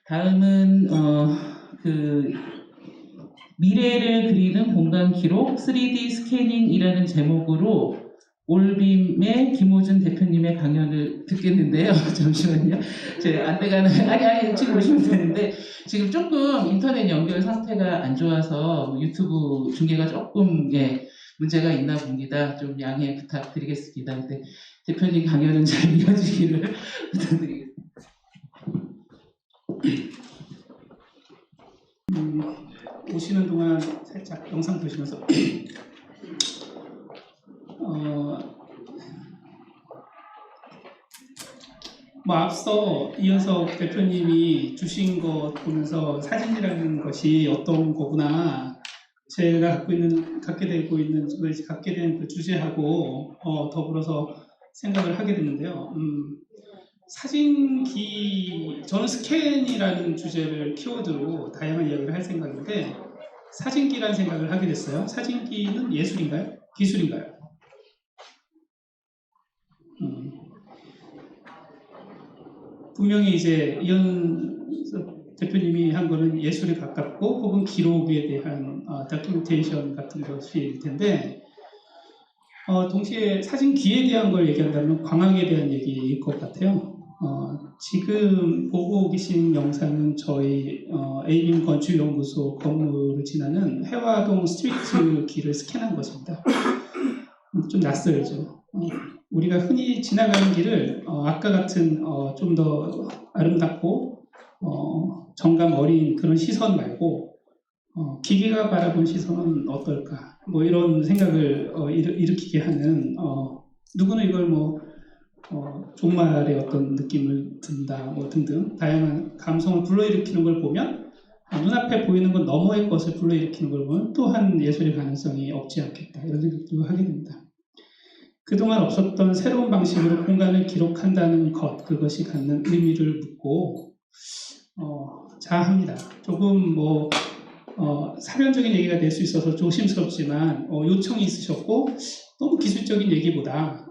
다음은 그 미래를 그리는 공간 기록 3D 스캐닝이라는 제목으로 올빔의 김호준 대표님의 강연을 듣겠는데요. 잠시만요. 제 안내가 아니 지금 오시면 되는데 지금 조금 인터넷 연결 상태가 안 좋아서 유튜브 중계가 조금 문제가 있나 봅니다. 좀 양해 부탁드리겠습니다. 근데 대표님 강연은 잘 이어지기를 부탁드리겠습니다. 오시는 동안 살짝 영상 보시면서 앞서 이현석 대표님이 주신 것 보면서 사진이라는 것이 어떤 거구나, 제가 갖게 된 그 주제하고 더불어서 생각을 하게 됐는데요. 사진기, 저는 스캔이라는 주제를 키워드로 다양한 이야기를 할 생각인데 사진기라는 생각을 하게 됐어요. 사진기는 예술인가요? 기술인가요? 분명히 이제 이현석 대표님이 한 거는 예술에 가깝고 혹은 기록에 대한 다큐멘테이션 같은 것일 텐데 동시에 사진기에 대한 걸 얘기한다면 광학에 대한 얘기일 것 같아요. 지금 보고 계신 영상은 저희 에이빔 건축연구소 건물을 지나는 해화동 스트리트 길을 스캔한 것입니다. 좀 낯설죠. 우리가 흔히 지나가는 길을 아까 같은 좀 더 아름답고 정감 어린 그런 시선 말고 기계가 바라본 시선은 어떨까? 뭐 이런 생각을 일으키게 하는 누구는 이걸 종말의 어떤 느낌을 든다, 뭐 등등 다양한 감성을 불러일으키는 걸 보면 눈앞에 보이는 것 너머의 것을 불러일으키는 걸 보면 또한 예술의 가능성이 없지 않겠다, 이런 생각도 하게 됩니다. 그동안 없었던 새로운 방식으로 공간을 기록한다는 것, 그것이 갖는 의미를 묻고 자합니다. 조금 사변적인 얘기가 될 수 있어서 조심스럽지만 요청이 있으셨고 너무 기술적인 얘기보다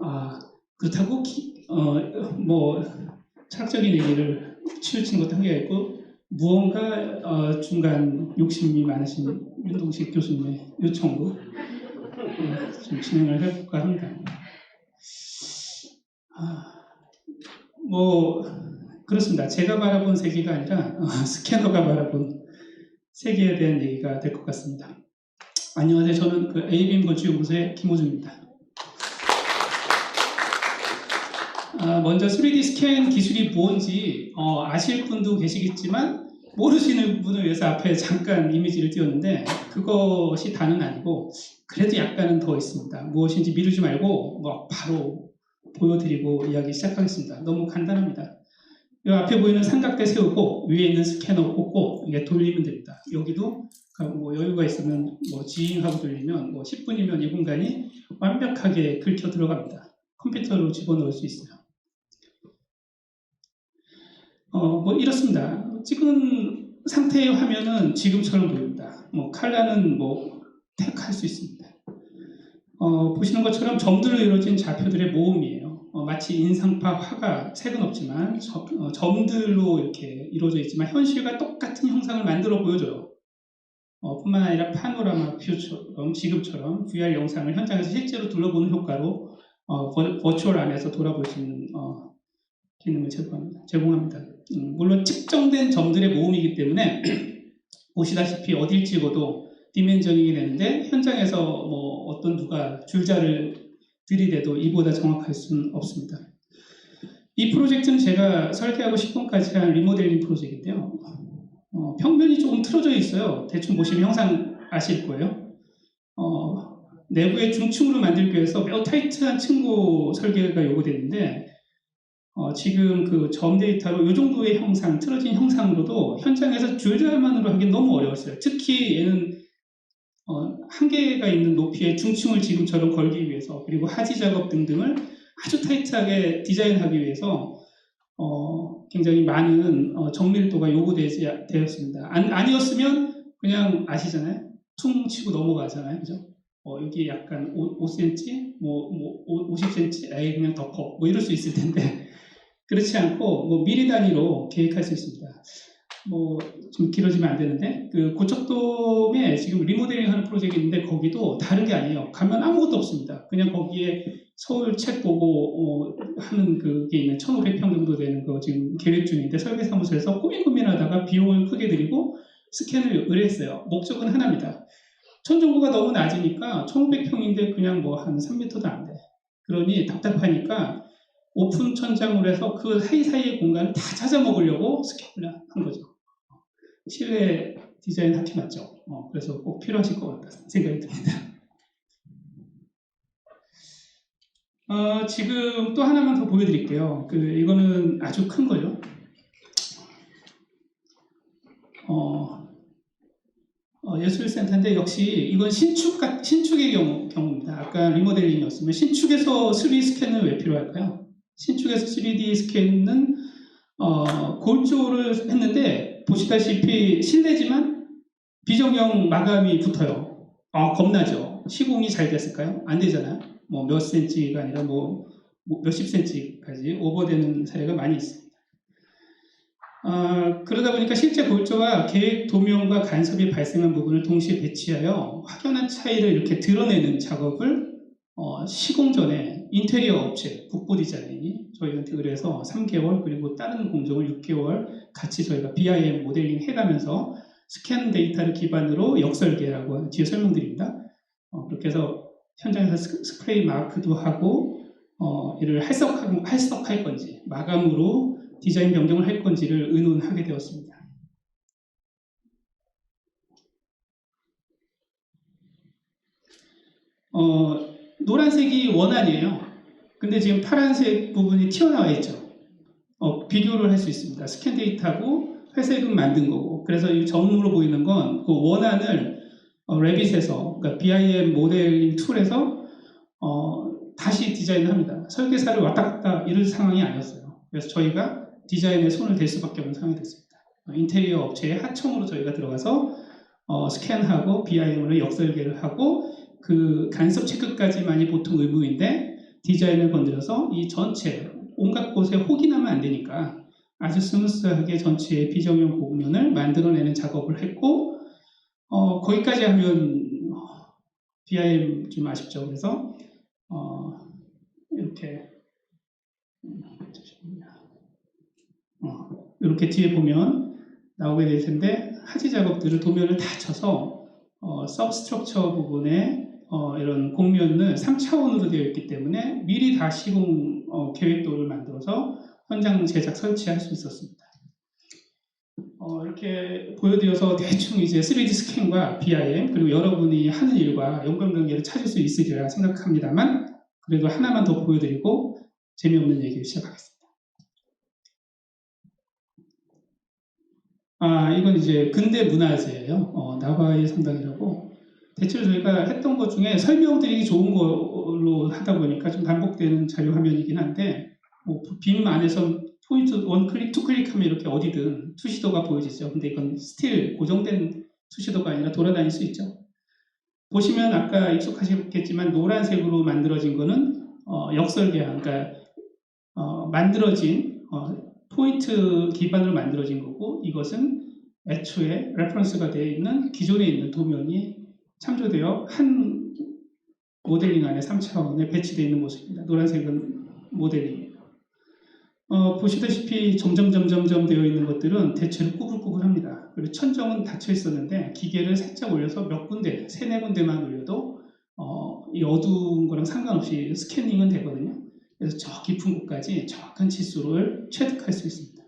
그렇다고 철학적인 얘기를 치우치는 것도 한계가 있고 무언가 중간 욕심이 많으신 윤동식 교수님의 요청으로 좀 진행을 해볼까 합니다. 그렇습니다. 제가 바라본 세계가 아니라 스캐너가 바라본 세계에 대한 얘기가 될 것 같습니다. 안녕하세요. 저는 그 에이빔 건축연구소의 김호준입니다. 먼저 3D 스캔 기술이 뭔지 아실 분도 계시겠지만 모르시는 분을 위해서 앞에 잠깐 이미지를 띄웠는데 그것이 다는 아니고 그래도 약간은 더 있습니다. 무엇인지 미루지 말고 바로 보여드리고 이야기 시작하겠습니다. 너무 간단합니다. 이 앞에 보이는 삼각대 세우고 위에 있는 스캐너 꽂고 이게 돌리면 됩니다. 여기도 여유가 있으면 지잉하고 돌리면 10분이면 이 공간이 완벽하게 긁혀 들어갑니다. 컴퓨터로 집어넣을 수 있어요. 이렇습니다. 찍은 상태의 화면은 지금처럼 보입니다. 컬러는 택할 수 있습니다. 보시는 것처럼 점들로 이루어진 좌표들의 모음이에요. 마치 인상파 화가 색은 없지만 점들로 이렇게 이루어져 있지만 현실과 똑같은 형상을 만들어 보여줘요. 뿐만 아니라 파노라마 뷰처럼 지금처럼 VR 영상을 현장에서 실제로 둘러보는 효과로 버추얼 안에서 돌아볼 수 있는 기능을 제공합니다. 물론 측정된 점들의 모음이기 때문에 보시다시피 어딜 찍어도 디멘저닝이 되는데 현장에서 어떤 누가 줄자를 들이대도 이보다 정확할 수는 없습니다. 이 프로젝트는 제가 설계하고 10분까지 한 리모델링 프로젝트인데요. 평면이 조금 틀어져 있어요. 대충 보시면 형상 아실 거예요. 내부에 중층으로 만들기 위해서 매우 타이트한 층고 설계가 요구되는데 지금 그 점 데이터로 이 정도의 형상, 틀어진 형상으로도 현장에서 줄자만으로 하기엔 너무 어려웠어요. 특히 얘는 한계가 있는 높이의 중층을 지금처럼 걸기 위해서 그리고 하지 작업 등등을 아주 타이트하게 디자인하기 위해서 굉장히 많은 정밀도가 요구되었습니다. 아니었으면 그냥 아시잖아요. 퉁 치고 넘어가잖아요. 그죠? 여기 약간 5cm, 50cm, 아예 그냥 덮어. 이럴 수 있을 텐데 그렇지 않고 미리 단위로 계획할 수 있습니다. 뭐 좀 길어지면 안 되는데 그 고척돔에 지금 리모델링하는 프로젝트 있는데 거기도 다른 게 아니에요. 가면 아무것도 없습니다. 그냥 거기에 서울 책 보고 하는 그게 있는 1,500평 정도 되는 거 지금 계획 중인데 설계사무소에서 고민하다가 비용을 크게 들이고 스캔을 의뢰했어요. 목적은 하나입니다. 천정고가 너무 낮으니까 1,500평인데 그냥 뭐 한 3m도 안 돼. 그러니 답답하니까 오픈 천장으로 해서 그 사이사이의 공간을 다 찾아 먹으려고 스캔을 한 거죠. 실내 디자인 학회 맞죠? 그래서 꼭 필요하실 것 같다 생각이 듭니다. 지금 또 하나만 더 보여드릴게요. 이거는 아주 큰 거죠. 예술센터인데 역시 이건 신축의 경우입니다. 아까 리모델링이었으면 신축에서 3D 스캔은 왜 필요할까요? 신축에서 3D 스캔은 골조를 했는데 보시다시피 실내지만 비정형 마감이 붙어요. 겁나죠. 시공이 잘 됐을까요? 안 되잖아요. 뭐 몇 센치가 아니라 뭐 몇십 센치까지 오버되는 사례가 많이 있습니다. 그러다 보니까 실제 골조와 계획 도면과 간섭이 발생한 부분을 동시에 배치하여 확연한 차이를 이렇게 드러내는 작업을 시공 전에 인테리어 업체 국보 디자인이 저희한테 의뢰해서 3개월 그리고 다른 공정을 6개월 같이 저희가 BIM 모델링 해가면서 스캔 데이터를 기반으로 역설계라고 뒤에 설명드립니다. 그렇게 해서 현장에서 스프레이 마크도 하고 이를 할석할 건지 마감으로 디자인 변경을 할 건지를 의논하게 되었습니다. 노란색이 원안이에요. 근데 지금 파란색 부분이 튀어나와 있죠. 비교를 할 수 있습니다. 스캔 데이터하고 회색은 만든 거고. 그래서 이 점으로 보이는 건 그 원안을 레빗에서, 그러니까 BIM 모델링 툴에서 다시 디자인을 합니다. 설계사를 왔다 갔다 이럴 상황이 아니었어요. 그래서 저희가 디자인에 손을 댈 수밖에 없는 상황이 됐습니다. 인테리어 업체의 하청으로 저희가 들어가서 스캔하고 BIM으로 역설계를 하고 그 간섭 체크까지만이 보통 의무인데 디자인을 건드려서 이 전체 온갖 곳에 혹이 나면 안 되니까 아주 스무스하게 전체의 비정형 고구면을 만들어내는 작업을 했고 거기까지 하면 BIM 좀 아쉽죠. 그래서 이렇게 뒤에 보면 나오게 될 텐데 하지 작업들을 도면을 다 쳐서 서브스트럭처 부분에 이런 공면은 3차원으로 되어 있기 때문에 미리 다 시공 계획도를 만들어서 현장 제작 설치할 수 있었습니다. 이렇게 보여드려서 대충 이제 3D 스캔과 BIM 그리고 여러분이 하는 일과 연관관계를 찾을 수 있으리라 생각합니다만 그래도 하나만 더 보여드리고 재미없는 얘기를 시작하겠습니다. 이건 이제 근대 문화재예요. 나바의 성당이라고. 대체로 저희가 했던 것 중에 설명드리기 좋은 걸로 하다 보니까 좀 반복되는 자료 화면이긴 한데 빔 안에서 포인트 원 클릭, 투 클릭하면 이렇게 어디든 투시도가 보여지죠. 근데 이건 스틸 고정된 투시도가 아니라 돌아다닐 수 있죠. 보시면 아까 익숙하셨겠지만 노란색으로 만들어진 거는 역설계한, 그러니까 만들어진 포인트 기반으로 만들어진 거고 이것은 애초에 레퍼런스가 되어 있는 기존에 있는 도면이 참조되어 한 모델링 안에 3차원에 배치되어 있는 모습입니다. 노란색은 모델링이에요. 보시다시피 점점 되어 있는 것들은 대체로 꾸불꾸불합니다. 그리고 천정은 닫혀 있었는데 기계를 살짝 올려서 몇 군데, 3-4군데만 올려도 이 어두운 거랑 상관없이 스캐닝은 되거든요. 그래서 저 깊은 곳까지 정확한 치수를 체득할 수 있습니다.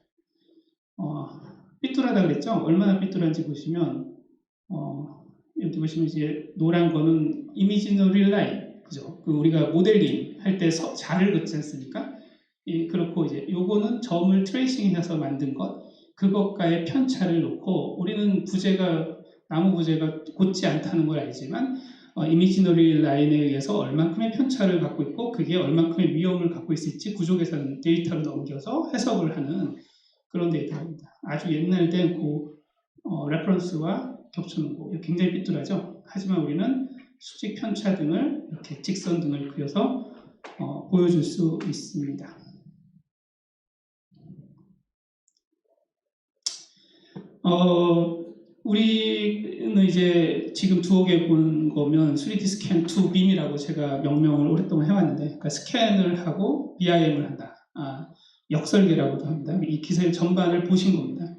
삐뚤하다 그랬죠? 얼마나 삐뚤한지 보시면 여기 보시면 이제 노란 거는 이미지너리 라인, 그죠? 우리가 모델링 할 때 자를 긋지 않습니까? 그렇고 이제 요거는 점을 트레이싱해서 만든 것, 그것과의 편차를 놓고 우리는 나무 부재가 곧지 않다는 걸 알지만 이미지너리 라인에 의해서 얼만큼의 편차를 갖고 있고 그게 얼만큼의 위험을 갖고 있을지 구조 계산 데이터를 넘겨서 해석을 하는 그런 데이터입니다. 아주 옛날 된 레퍼런스와 겹쳐놓은 거 굉장히 삐뚤하죠. 하지만 우리는 수직 편차 등을 이렇게 직선 등을 그려서 보여줄 수 있습니다. 우리는 이제 지금 두억에 본 거면 3D 스캔 2BIM이라고 제가 명명을 오랫동안 해왔는데, 그러니까 스캔을 하고 BIM을 한다. 역설계라고도 합니다. 이 기술 전반을 보신 겁니다.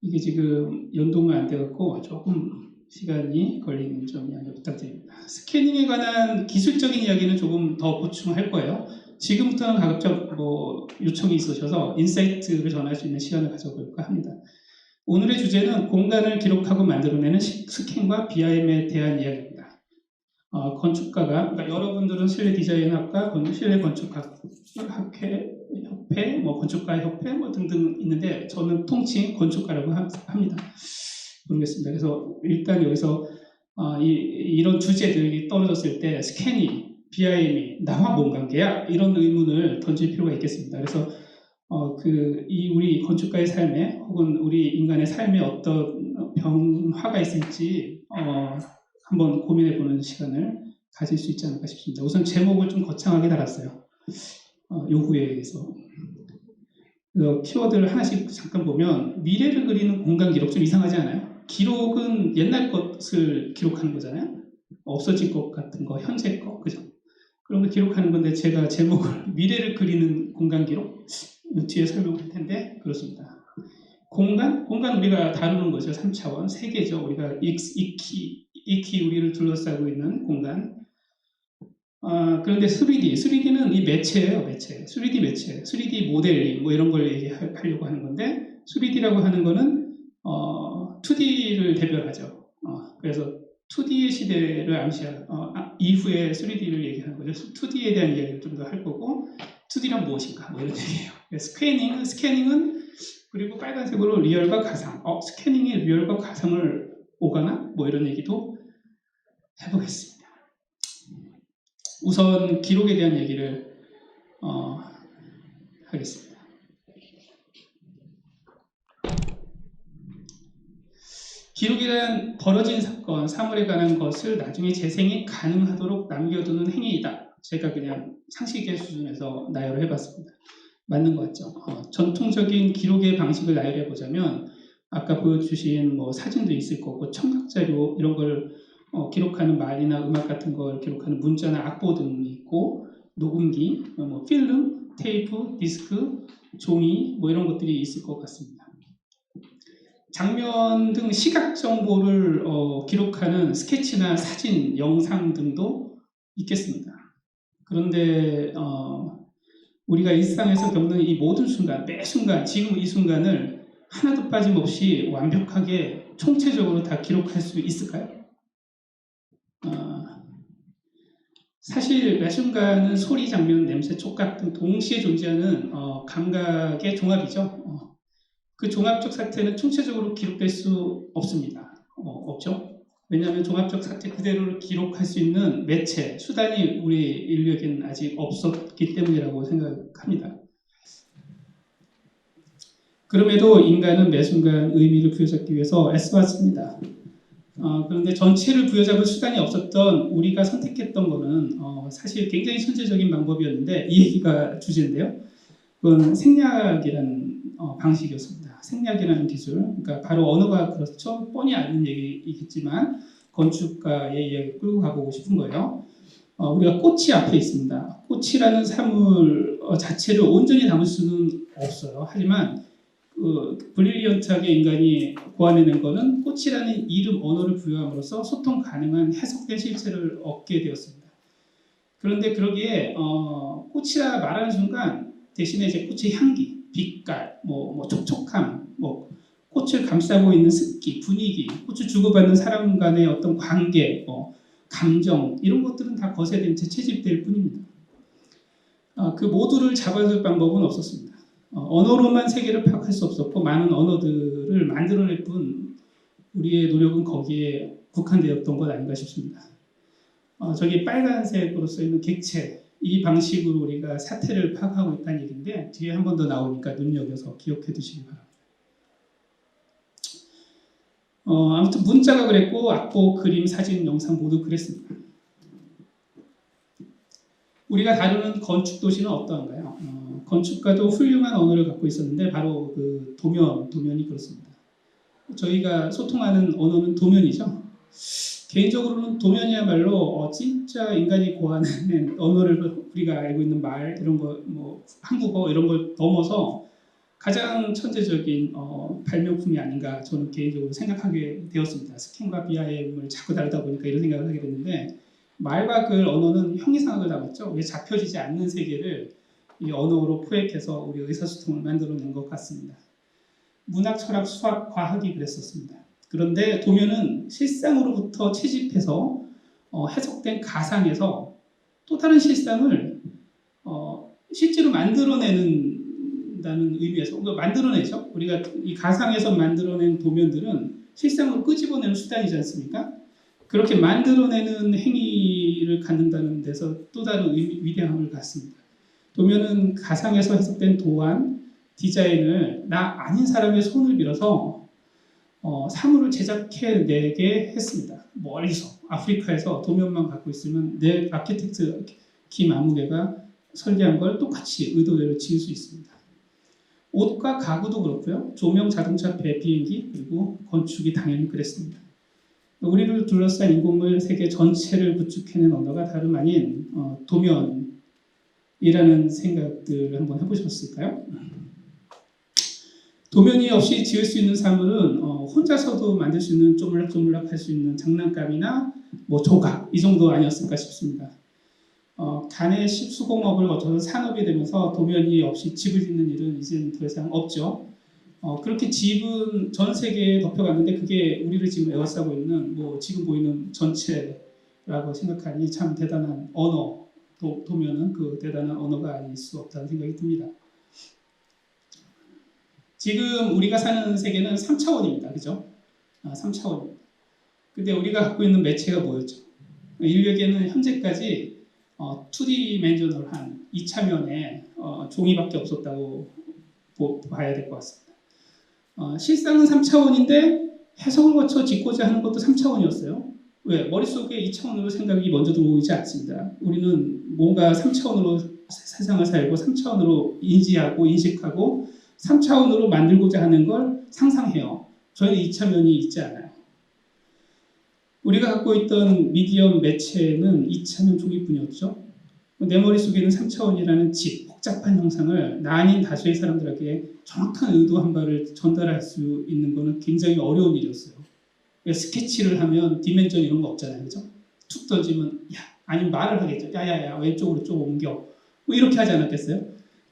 이게 지금 연동은 안 되었고 조금 시간이 걸리는 점 양해 부탁드립니다. 스캐닝에 관한 기술적인 이야기는 조금 더 보충할 거예요. 지금부터는 가급적 요청이 있으셔서 인사이트를 전할 수 있는 시간을 가져볼까 합니다. 오늘의 주제는 공간을 기록하고 만들어내는 스캔과 BIM에 대한 이야기입니다. 건축가가, 그러니까 여러분들은 실내 디자인학과, 실내 건축학회, 협회, 건축가 협회 등등 있는데 저는 통칭 건축가라고 합니다. 모르겠습니다. 그래서 일단 여기서 이런 주제들이 떨어졌을 때 스캔이, BIM이 나와 뭔 관계야? 이런 의문을 던질 필요가 있겠습니다. 그래서 우리 건축가의 삶에 혹은 우리 인간의 삶에 어떤 변화가 있을지 한번 고민해보는 시간을 가질 수 있지 않을까 싶습니다. 우선 제목을 좀 거창하게 달았어요. 요구에 의해서. 키워드를 하나씩 잠깐 보면 미래를 그리는 공간 기록 좀 이상하지 않아요? 기록은 옛날 것을 기록하는 거잖아요. 없어질 것 같은 거, 현재 거, 그죠? 그런 거 기록하는 건데 제가 제목을 미래를 그리는 공간 기록 뒤에 설명할 텐데 그렇습니다. 공간 우리가 다루는 거죠. 3차원, 세계죠. 우리가 익히 우리를 둘러싸고 있는 공간. 그런데 3D는 이 매체예요, 매체. 3D 매체, 3D 모델링 이런 걸 얘기하려고 하는 건데 3D라고 하는 거는 2D를 대별하죠. 그래서 2D의 시대를 이후에 3D를 얘기하는 거죠. 2D에 대한 이야기를 좀 더 할 거고 2D란 무엇인가 이런 얘기예요. 스캐닝은 그리고 빨간색으로 리얼과 가상. 스캐닝이 리얼과 가상을 오가나? 이런 얘기도 해보겠습니다. 우선 기록에 대한 얘기를 하겠습니다. 기록이란 벌어진 사건, 사물에 관한 것을 나중에 재생이 가능하도록 남겨두는 행위이다. 제가 그냥 상식의 수준에서 나열을 해봤습니다. 맞는 것 같죠? 전통적인 기록의 방식을 나열해보자면 아까 보여주신 사진도 있을 거고 청각자료 이런 걸 기록하는 말이나 음악 같은 걸 기록하는 문자나 악보 등이 있고 녹음기, 필름, 테이프, 디스크, 종이 이런 것들이 있을 것 같습니다. 장면 등 시각 정보를 기록하는 스케치나 사진, 영상 등도 있겠습니다. 그런데 우리가 일상에서 겪는 이 모든 순간, 매 순간, 지금 이 순간을 하나도 빠짐없이 완벽하게 총체적으로 다 기록할 수 있을까요? 사실 매 순간은 소리, 장면, 냄새, 촉각 등 동시에 존재하는 감각의 종합이죠. 그 종합적 사태는 총체적으로 기록될 수 없습니다. 없죠. 왜냐하면 종합적 사태 그대로를 기록할 수 있는 매체, 수단이 우리 인류에게는 아직 없었기 때문이라고 생각합니다. 그럼에도 인간은 매 순간 의미를 부여잡기 위해서 애써왔습니다. 그런데 전체를 부여잡을 수단이 없었던 우리가 선택했던 것은 사실 굉장히 천재적인 방법이었는데 이 얘기가 주제인데요. 그건 생략이라는 방식이었습니다. 생략이라는 기술, 그러니까 바로 언어가 그렇죠. 뻔히 아는 얘기이겠지만 건축가의 이야기 끌고 가보고 싶은 거예요. 우리가 꽃이 앞에 있습니다. 꽃이라는 사물 자체를 온전히 담을 수는 없어요. 하지만 브릴리언트하게 인간이 고안해낸 것은 꽃이라는 이름, 언어를 부여함으로써 소통 가능한 해석된 실체를 얻게 되었습니다. 그런데 그러기에 꽃이라 말하는 순간 대신에 이제 꽃의 향기, 빛깔, 촉촉함, 꽃을 감싸고 있는 습기, 분위기, 꽃을 주고받는 사람 간의 어떤 관계, 감정 이런 것들은 다 거세된 채 채집될 뿐입니다. 그 모두를 잡아줄 방법은 없었습니다. 언어로만 세계를 파악할 수 없었고 많은 언어들을 만들어낼 뿐 우리의 노력은 거기에 국한되었던 것 아닌가 싶습니다. 저기 빨간색으로 써있는 객체 이 방식으로 우리가 사태를 파악하고 있다는 얘기인데 뒤에 한 번 더 나오니까 눈여겨서 기억해 두시기 바랍니다. 아무튼 문자가 그랬고 악보, 그림, 사진, 영상 모두 그랬습니다. 우리가 다루는 건축 도시는 어떠한가요? 건축가도 훌륭한 언어를 갖고 있었는데 바로 그 도면이 그렇습니다. 저희가 소통하는 언어는 도면이죠. 개인적으로는 도면이야말로 진짜 인간이 고안한 언어를 우리가 알고 있는 말 이런 거 뭐 한국어 이런 걸 넘어서 가장 천재적인 발명품이 아닌가 저는 개인적으로 생각하게 되었습니다. 스캔과 BIM을 자꾸 다루다 보니까 이런 생각을 하게 됐는데 말과 글 언어는 형이상학을 담았죠. 왜 잡혀지지 않는 세계를 이 언어로 포획해서 우리 의사소통을 만들어낸 것 같습니다. 문학, 철학, 수학, 과학이 그랬었습니다. 그런데 도면은 실상으로부터 채집해서 해석된 가상에서 또 다른 실상을 실제로 만들어내는다는 의미에서 만들어내죠. 우리가 이 가상에서 만들어낸 도면들은 실상으로 끄집어내는 수단이지 않습니까? 그렇게 만들어내는 행위를 갖는다는 데서 또 다른 위대함을 갖습니다. 도면은 가상에서 해석된 도안, 디자인을 나 아닌 사람의 손을 빌어서 사물을 제작해내게 했습니다. 멀리서 아프리카에서 도면만 갖고 있으면 내 아키텍트 김아무개가 설계한 걸 똑같이 의도대로 지을 수 있습니다. 옷과 가구도 그렇고요. 조명, 자동차, 배, 비행기 그리고 건축이 당연히 그랬습니다. 우리를 둘러싼 인공물 세계 전체를 구축해낸 언어가 다름 아닌 도면이라는 생각들을 한번 해보셨을까요? 도면이 없이 지을 수 있는 사물은 혼자서도 만들 수 있는 쪼물락쪼물락 할 수 있는 장난감이나 뭐 조각 이 정도 아니었을까 싶습니다. 간의 수공업을 거쳐서 산업이 되면서 도면이 없이 집을 짓는 일은 이제는 더 이상 없죠. 그렇게 집은 전 세계에 덮여갔는데 그게 우리를 지금 에워싸고 있는 뭐 지금 보이는 전체라고 생각하니 참 대단한 언어, 도면은 그 대단한 언어가 아닐 수 없다는 생각이 듭니다. 지금 우리가 사는 세계는 3차원입니다. 그죠? 3차원입니다. 근데 우리가 갖고 있는 매체가 뭐였죠? 인류에게는 현재까지 2디멘셔널한 2차면의 종이밖에 없었다고 봐야 될 것 같습니다. 실상은 3차원인데 해석을 거쳐 짓고자 하는 것도 3차원이었어요. 왜? 머릿속에 2차원으로 생각이 먼저 들어오지 않습니다. 우리는 뭔가 3차원으로 세상을 살고 3차원으로 인지하고 인식하고 3차원으로 만들고자 하는 걸 상상해요. 저희는 2차면이 있지 않아요. 우리가 갖고 있던 미디엄 매체는 2차면 종이뿐이었죠. 내 머릿속에는 3차원이라는 집, 복잡한 형상을 나 아닌 다수의 사람들에게 정확한 의도 한 바를 전달할 수 있는 것은 굉장히 어려운 일이었어요. 스케치를 하면 디멘전 이런 거 없잖아요. 그죠? 툭 던지면 야, 아니면 말을 하겠죠. 야야야 왼쪽으로 좀 옮겨. 뭐 이렇게 하지 않았겠어요?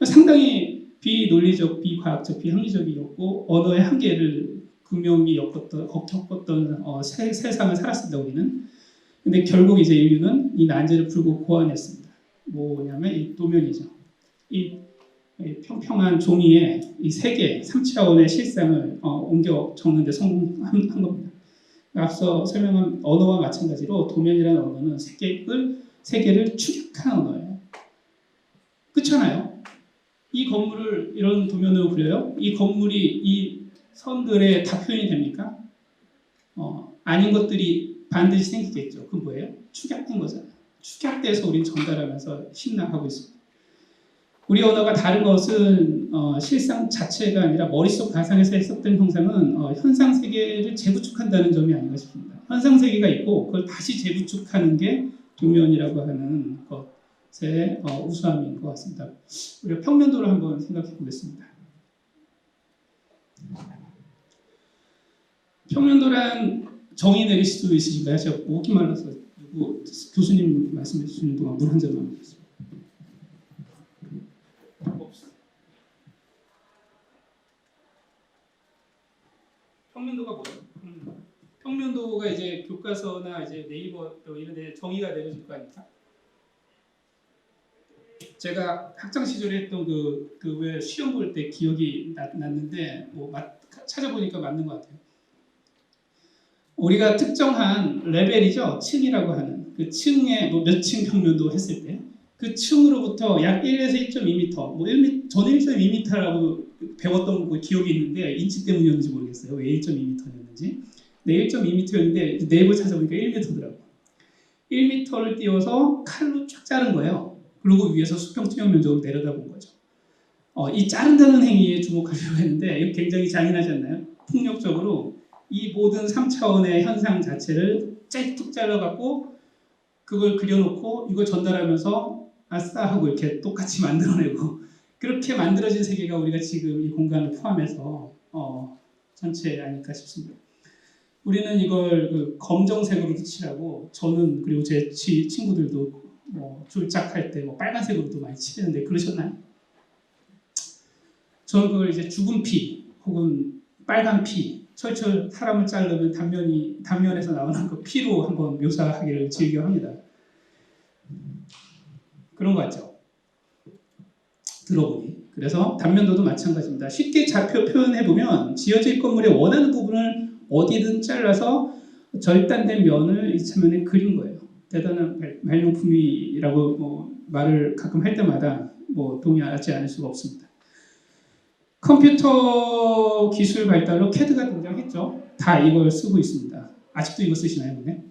상당히 비논리적, 비과학적, 비합리적이었고 언어의 한계를 분명히 겪었던 세상을 살았습니다. 우리는. 근데 결국 이제 인류는 이 난제를 풀고 고안했습니다. 뭐냐면 이 도면이죠. 이 평평한 종이에 이 세계 3차원의 실상을 옮겨 적는 데 성공한 겁니다. 앞서 설명한 언어와 마찬가지로 도면이라는 언어는 세계를 추격한 언어예요. 그렇잖아요. 이 건물을 이런 도면으로 그려요. 이 건물이 이 선들에 다 표현이 됩니까? 아닌 것들이 반드시 생기겠죠. 그건 뭐예요? 축약된 거잖아요. 축약돼서 우리는 전달하면서 신나하고 있습니다. 우리 언어가 다른 것은 실상 자체가 아니라 머릿속 가상에서 해석된 형상은 현상 세계를 재구축한다는 점이 아닌가 싶습니다. 현상 세계가 있고 그걸 다시 재구축하는 게 도면이라고 하는 것의 우수함인 것 같습니다. 우리가 평면도를 한번 생각해 보겠습니다. 평면도란 정의 내릴 수 있으신가요? 제가 목이 말라서 교수님 말씀해 주시는 동안 물 한 잔만 먹겠습니다. 평면도가 뭐예요? 평면도가 이제 교과서나 이제 네이버 이런 데 정의가 내려질 거 아닙니까? 제가 학창 시절에 했던 그 왜 시험 볼 때 기억이 났는데 찾아보니까 맞는 것 같아요. 우리가 특정한 레벨이죠. 층이라고 하는 그 층에 몇 층 평면도 했을 때 그 층으로부터 약 1에서 1.2m, 저는 1.2m라고 배웠던 기억이 있는데 인치 때문이었는지 모르겠어요. 왜 1.2m였는지. 네, 1.2m였는데 네이버 찾아보니까 1m더라고요. 1m를 띄워서 칼로 쫙 자른 거예요. 그리고 위에서 수평 투영 면적으로 내려다본 거죠. 이 자른다는 행위에 주목하려고 했는데 이거 굉장히 잔인하지 않나요? 폭력적으로 이 모든 3차원의 현상 자체를 툭 잘라갖고 그걸 그려놓고 이거 전달하면서 아싸 하고 이렇게 똑같이 만들어내고 그렇게 만들어진 세계가 우리가 지금 이 공간을 포함해서 전체 아닐까 싶습니다. 우리는 이걸 그 검정색으로 칠하고 저는 그리고 제 친구들도 뭐 졸작할 때 뭐 빨간색으로도 많이 칠했는데 그러셨나요? 저는 그걸 이제 죽은 피 혹은 빨간 피 철철 사람을 자르면 단면에서 나오는 그 피로 한번 묘사하기를 즐겨합니다. 그런 거 같죠? 들어보니. 그래서 단면도도 마찬가지입니다. 쉽게 좌표 표현해보면 지어질 건물의 원하는 부분을 어디든 잘라서 절단된 면을 이차면에 그린 거예요. 대단한 발명품이라고 뭐 말을 가끔 할 때마다 뭐 동의하지 않을 수가 없습니다. 컴퓨터 기술 발달로 CAD가 등장했죠. 다 이걸 쓰고 있습니다. 아직도 이거 쓰시나요, 근데?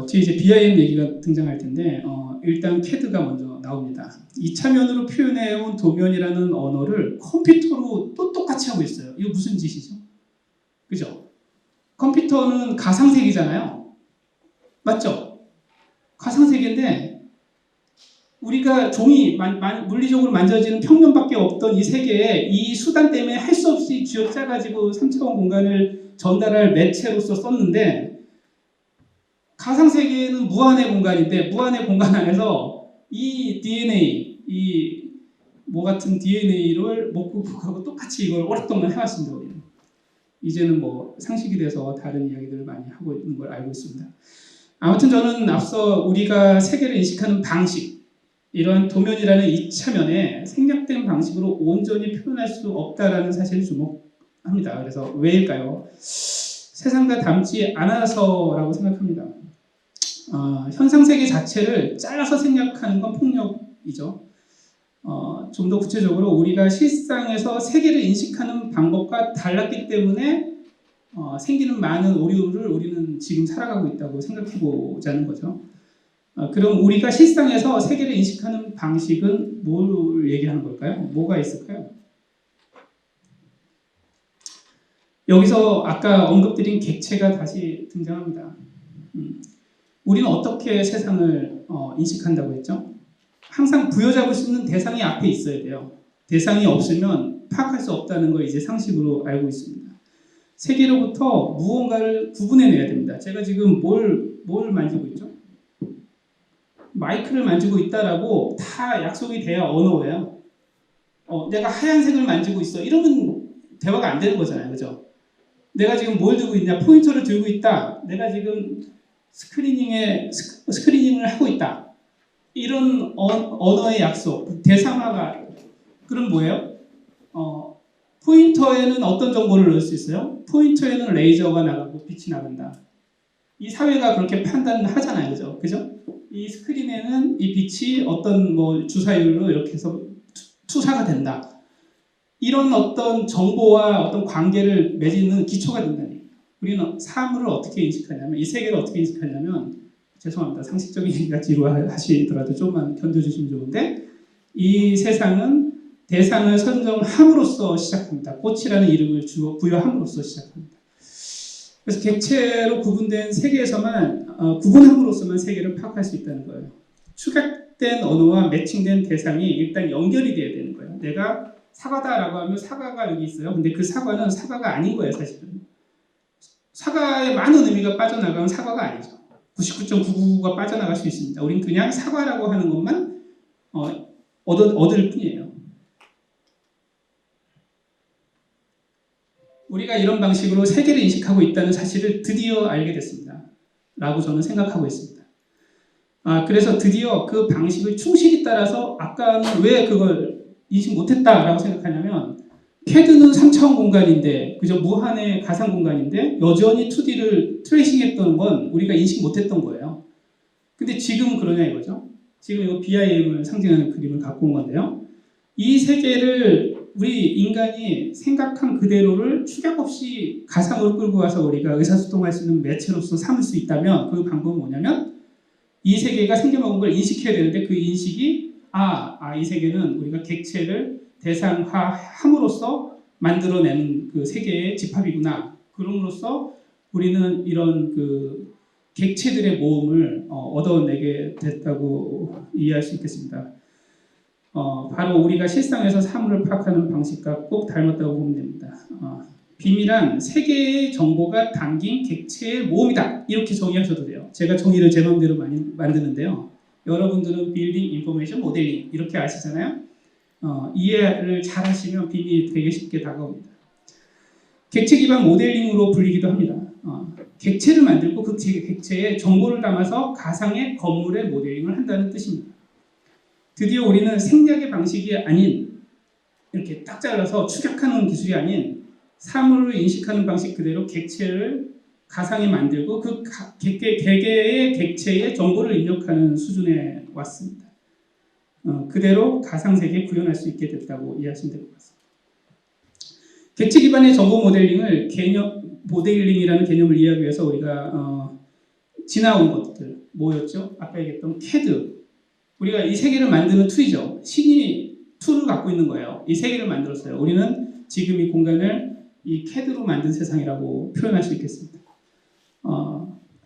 뒤에 이제 BIM 얘기가 등장할 텐데 일단 CAD가 먼저 나옵니다. 2차면으로 표현해온 도면이라는 언어를 컴퓨터로 또 똑같이 하고 있어요. 이거 무슨 짓이죠? 그죠? 컴퓨터는 가상세계잖아요. 맞죠? 가상세계인데 우리가 종이 물리적으로 만져지는 평면밖에 없던 이 세계에 이 수단 때문에 할 수 없이 쥐어짜가지고 3차원 공간을 전달할 매체로서 썼는데 가상세계는 무한의 공간인데 무한의 공간 안에서 이 DNA, 이 뭐 같은 DNA를 못 극복하고 똑같이 이걸 오랫동안 해왔습니다. 우리는. 이제는 뭐 상식이 돼서 다른 이야기들을 많이 하고 있는 걸 알고 있습니다. 아무튼 저는 앞서 우리가 세계를 인식하는 방식, 이러한 도면이라는 2차면에 생략된 방식으로 온전히 표현할 수 없다라는 사실을 주목합니다. 그래서 왜일까요? 세상과 닮지 않아서라고 생각합니다. 현상세계 자체를 잘라서 생략하는 건 폭력이죠. 좀 더 구체적으로 우리가 실상에서 세계를 인식하는 방법과 달랐기 때문에 생기는 많은 오류를 우리는 지금 살아가고 있다고 생각해보자는 거죠. 그럼 우리가 실상에서 세계를 인식하는 방식은 뭘 얘기하는 걸까요? 뭐가 있을까요? 여기서 아까 언급드린 객체가 다시 등장합니다. 우리는 어떻게 세상을 인식한다고 했죠? 항상 부여잡을 수 있는 대상이 앞에 있어야 돼요. 대상이 없으면 파악할 수 없다는 걸 이제 상식으로 알고 있습니다. 세계로부터 무언가를 구분해내야 됩니다. 제가 지금 뭘 만지고 있죠? 마이크를 만지고 있다라고 다 약속이 돼야 언어예요. 내가 하얀색을 만지고 있어. 이러면 대화가 안 되는 거잖아요. 그죠? 내가 지금 뭘 들고 있냐? 포인터를 들고 있다. 내가 지금 스크리닝을 하고 있다. 이런 언어의 약속, 대상화가 그럼 뭐예요? 포인터에는 어떤 정보를 넣을 수 있어요? 포인터에는 레이저가 나가고 빛이 나간다. 이 사회가 그렇게 판단하잖아요. 그죠? 그죠? 이 스크린에는 이 빛이 어떤 뭐 주사율로 이렇게 해서 투사가 된다. 이런 어떤 정보와 어떤 관계를 맺는 기초가 된다는 얘기예요. 우리는 사물을 어떻게 인식하냐면, 이 세계를 어떻게 인식하냐면, 죄송합니다. 상식적인 얘기가 지루하시더라도 조금만 견뎌주시면 좋은데, 이 세상은 대상을 선정함으로써 시작합니다. 꽃이라는 이름을 부여함으로써 시작합니다. 그래서 객체로 구분된 세계에서만 구분함으로써만 세계를 파악할 수 있다는 거예요. 축약된 언어와 매칭된 대상이 일단 연결이 돼야 되는 거예요. 내가 사과다라고 하면 사과가 여기 있어요. 근데 그 사과는 사과가 아닌 거예요, 사실은. 사과에 많은 의미가 빠져나가면 사과가 아니죠. 99.999가 빠져나갈 수 있습니다. 우린 그냥 사과라고 하는 것만 얻을 뿐이에요. 우리가 이런 방식으로 세계를 인식하고 있다는 사실을 드디어 알게 됐습니다. 라고 저는 생각하고 있습니다. 그래서 드디어 그 방식을 충실히 따라서 아까는 왜 그걸 인식 못했다라고 생각하냐면 CAD는 3차원 공간인데 그저 무한의 가상 공간인데 여전히 2D를 트레이싱했던 건 우리가 인식 못했던 거예요. 근데 지금은 그러냐 이거죠. 지금 이거 BIM을 상징하는 그림을 갖고 온 건데요. 이 세계를 우리 인간이 생각한 그대로를 축약 없이 가상으로 끌고 와서 우리가 의사소통할 수 있는 매체로서 삼을 수 있다면 그 방법은 뭐냐면 이 세계가 생겨먹은 걸 인식해야 되는데 그 인식이 이 세계는 우리가 객체를 대상화함으로써 만들어내는 그 세계의 집합이구나. 그럼으로써 우리는 이런 그 객체들의 모험을 얻어내게 됐다고 이해할 수 있겠습니다. 바로 우리가 실상에서 사물을 파악하는 방식과 꼭 닮았다고 보면 됩니다. 비밀한 세계의 정보가 담긴 객체의 모험이다. 이렇게 정의하셔도 돼요. 제가 정의를 제 마음대로 많이 만드는데요. 여러분들은 빌딩 인포메이션 모델링 이렇게 아시잖아요. 이해를 잘 하시면 비밀이 되게 쉽게 다가옵니다. 객체 기반 모델링으로 불리기도 합니다. 객체를 만들고 그 객체에 정보를 담아서 가상의 건물의 모델링을 한다는 뜻입니다. 드디어 우리는 생략의 방식이 아닌 이렇게 딱 잘라서 추격하는 기술이 아닌 사물을 인식하는 방식 그대로 객체를 가상에 만들고 그 개개의 객체에 정보를 입력하는 수준에 왔습니다. 그대로 가상세계에 구현할 수 있게 됐다고 이해하시면 될 것 같습니다. 객체 기반의 정보 모델링을 모델링이라는 개념을 이해하기 위해서 우리가 지나온 것들 뭐였죠? 아까 얘기했던 CAD 우리가 이 세계를 만드는 툴이죠. 신이 툴을 갖고 있는 거예요. 이 세계를 만들었어요. 우리는 지금 이 공간을 이 CAD로 만든 세상이라고 표현할 수 있겠습니다.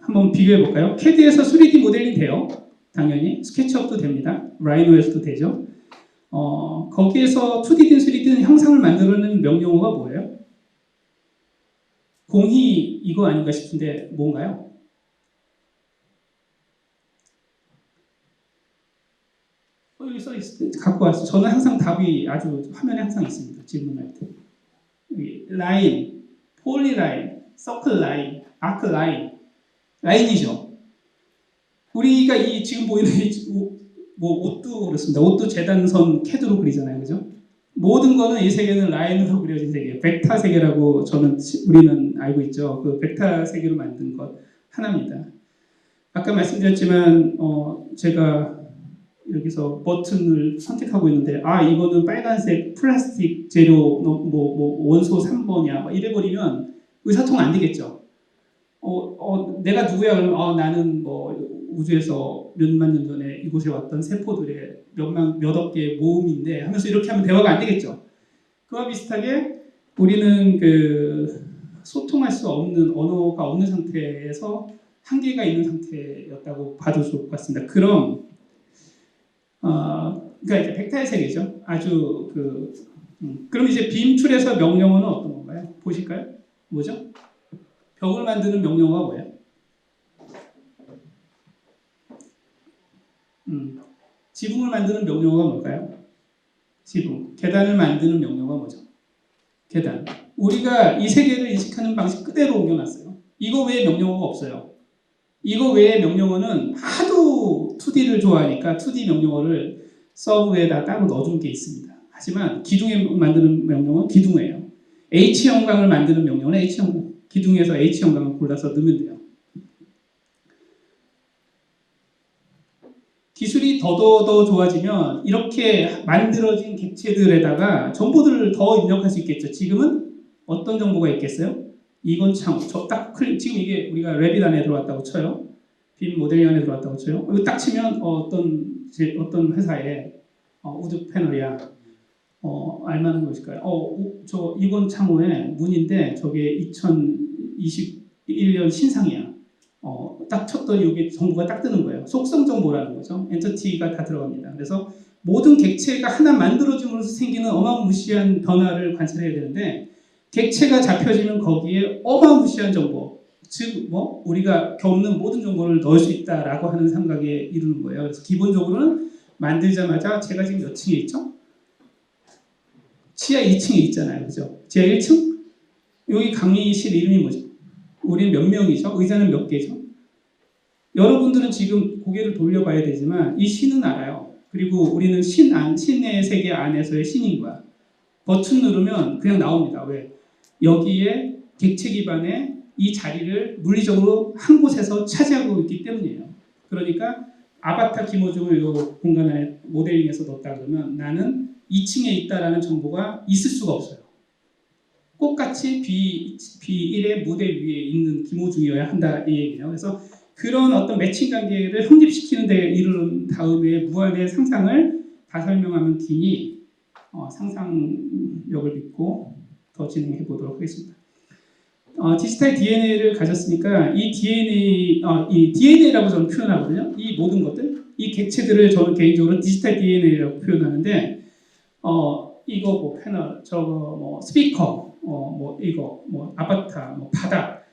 한번 비교해 볼까요? CAD에서 3D 모델링 돼요. 당연히 스케치업도 됩니다. 라이노에서도 되죠. 거기에서 2D든 3D든 형상을 만들어내는 명령어가 뭐예요? 공이 이거 아닌가 싶은데 뭔가요? 여기 써 있을 때 갖고 왔어요. 저는 항상 답이 아주 화면에 항상 있습니다. 질문할 때. 여기 라인, 폴리라인, 서클 라인, 아크 라인, 라인이죠. 우리가 이 지금 보이는 옷도 그렇습니다. 옷도 재단선 캐드로 그리잖아요, 그죠? 모든 거는 이 세계는 라인으로 그려진 세계예요. 벡터 세계라고 우리는 알고 있죠. 그 벡터 세계로 만든 것 하나입니다. 아까 말씀드렸지만 제가 여기서 버튼을 선택하고 있는데 이거는 빨간색 플라스틱 재료 원소 3번이야 이래 버리면 의사통 안 되겠죠. 내가 누구야 그러면 나는 우주에서 몇만 년 전에 이곳에 왔던 세포들의 몇억 개의 모음인데 하면서 이렇게 하면 대화가 안 되겠죠. 그와 비슷하게 우리는 소통할 수 없는 언어가 없는 상태에서 한계가 있는 상태였다고 봐도 좋을 것 같습니다. 그럼 그러니까 이제 벡터의 세계죠. 아주 그럼 이제 빔 툴에서 명령어는 어떤 건가요? 보실까요? 뭐죠? 벽을 만드는 명령어가 뭐예요? 지붕을 만드는 명령어가 뭘까요? 지붕. 계단을 만드는 명령어가 뭐죠? 계단. 우리가 이 세계를 인식하는 방식 그대로 옮겨놨어요. 이거 외에 명령어가 없어요. 이거 외에 명령어는 하도 2D를 좋아하니까 2D 명령어를 서브에다 따로 넣어준 게 있습니다. 하지만 기둥에 만드는 명령어는 기둥이에요. H형광을 만드는 명령어는 H형광. 기둥에서 H형광을 골라서 넣으면 돼요. 기술이 더 좋아지면 이렇게 만들어진 객체들에다가 정보들을 더 입력할 수 있겠죠. 지금은 어떤 정보가 있겠어요? 이건 참, 지금 이게 우리가 랩빗 안에 들어왔다고 쳐요. 빔 모델링 안에 들어왔다고 쳐요. 이거 딱 치면 어떤 회사에 우드 패널이야. 알만한 것일까요? 이건 창호의 문인데 저게 2021년 신상이야. 딱 쳤더니 이게 정보가 딱 뜨는 거예요. 속성 정보라는 거죠. 엔터티가 다 들어갑니다. 그래서 모든 객체가 하나 만들어짐으로써 생기는 어마무시한 변화를 관찰해야 되는데 객체가 잡혀지면 거기에 어마무시한 정보, 즉 우리가 겪는 모든 정보를 넣을 수 있다라고 하는 생각에 이르는 거예요. 그래서 기본적으로는 만들자마자 제가 지금 몇 층에 있죠? 지하 2층에 있잖아요, 그죠? 지하 1층? 여기 강의실 이름이 뭐죠? 우리는 몇 명이죠? 의자는 몇 개죠? 여러분들은 지금 고개를 돌려봐야 되지만 이 신은 알아요. 그리고 우리는 신의 세계 안에서의 신인 거야. 버튼 누르면 그냥 나옵니다. 왜? 여기에 객체 기반의 이 자리를 물리적으로 한 곳에서 차지하고 있기 때문이에요. 그러니까 아바타 김호중을 이 공간 안에 모델링해서 넣었다 그러면 나는 2층에 있다라는 정보가 있을 수가 없어요. 똑같이 B1의 무대 위에 있는 김호중이어야 한다 이 얘기예요. 그래서 그런 어떤 매칭 관계를 확립시키는 데 이르는 다음에 무한의 상상을 다 설명하면 기니 상상력을 믿고 더 진행해 보도록 하겠습니다. 디지털 DNA를 가졌으니까 이 DNA라고 저는 표현하거든요. 이 모든 것들, 이 객체들을 저는 개인적으로 디지털 DNA라고 표현하는데, 이거 뭐 패널, 저거 뭐 스피커, 뭐 이거 뭐 아바타, 뭐 바닥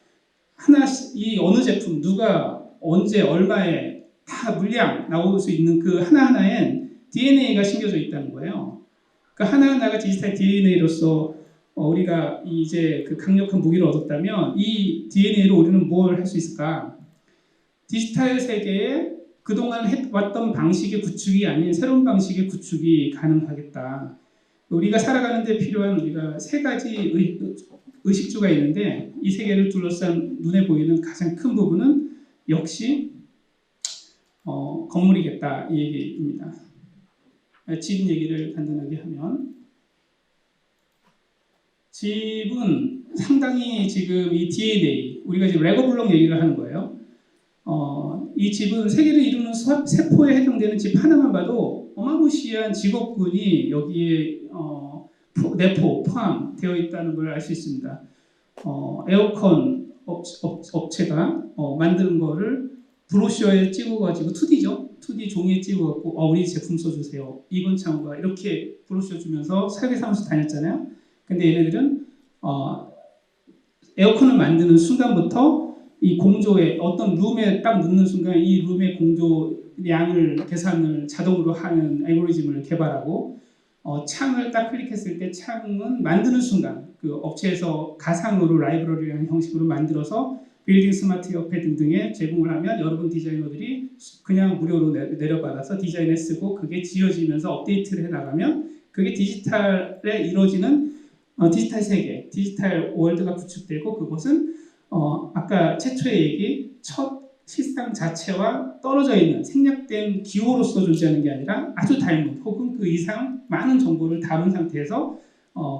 하나씩 이 어느 제품 누가 언제 얼마에 다 물량 나올 수 있는 그 하나하나엔 DNA가 심겨져 있다는 거예요. 그 하나하나가 디지털 DNA로서 우리가 이제 그 강력한 무기를 얻었다면 이 DNA로 우리는 뭘 할 수 있을까? 디지털 세계에 그동안 해왔던 방식의 구축이 아닌 새로운 방식의 구축이 가능하겠다. 우리가 살아가는 데 필요한 우리가 세 가지 의식주가 있는데 이 세계를 둘러싼 눈에 보이는 가장 큰 부분은 역시 건물이겠다 이 얘기입니다. 집 얘기를 간단하게 하면 집은 상당히 지금 이 DNA 우리가 지금 레고 블록 얘기를 하는 거예요. 이 집은 세계를 이루는 세포에 해당되는 집 하나만 봐도 어마무시한 직업군이 여기에 내포 포함되어 있다는 걸 알 수 있습니다. 에어컨 업체가 만드는 거를 브로셔에 찍어가지고 2D죠. 2D 종이에 찍어갖고 우리 제품 써주세요. 이번 창호가 이렇게 브로셔 주면서 설계사무소 다녔잖아요. 근데 얘네들은 에어컨을 만드는 순간부터 이 공조에 어떤 룸에 딱 넣는 순간 이 룸의 공조량을 계산을 자동으로 하는 알고리즘을 개발하고 창을 딱 클릭했을 때 창은 만드는 순간 그 업체에서 가상으로 라이브러리라는 형식으로 만들어서 빌딩 스마트 협회 등등에 제공을 하면 여러분 디자이너들이 그냥 무료로 내려받아서 디자인에 쓰고 그게 지어지면서 업데이트를 해나가면 그게 디지털에 이루어지는 디지털 세계, 디지털 월드가 구축되고 그것은 아까 최초의 얘기 첫 실상 자체와 떨어져 있는 생략된 기호로서 존재하는 게 아니라 아주 닮은 혹은 그 이상 많은 정보를 담은 상태에서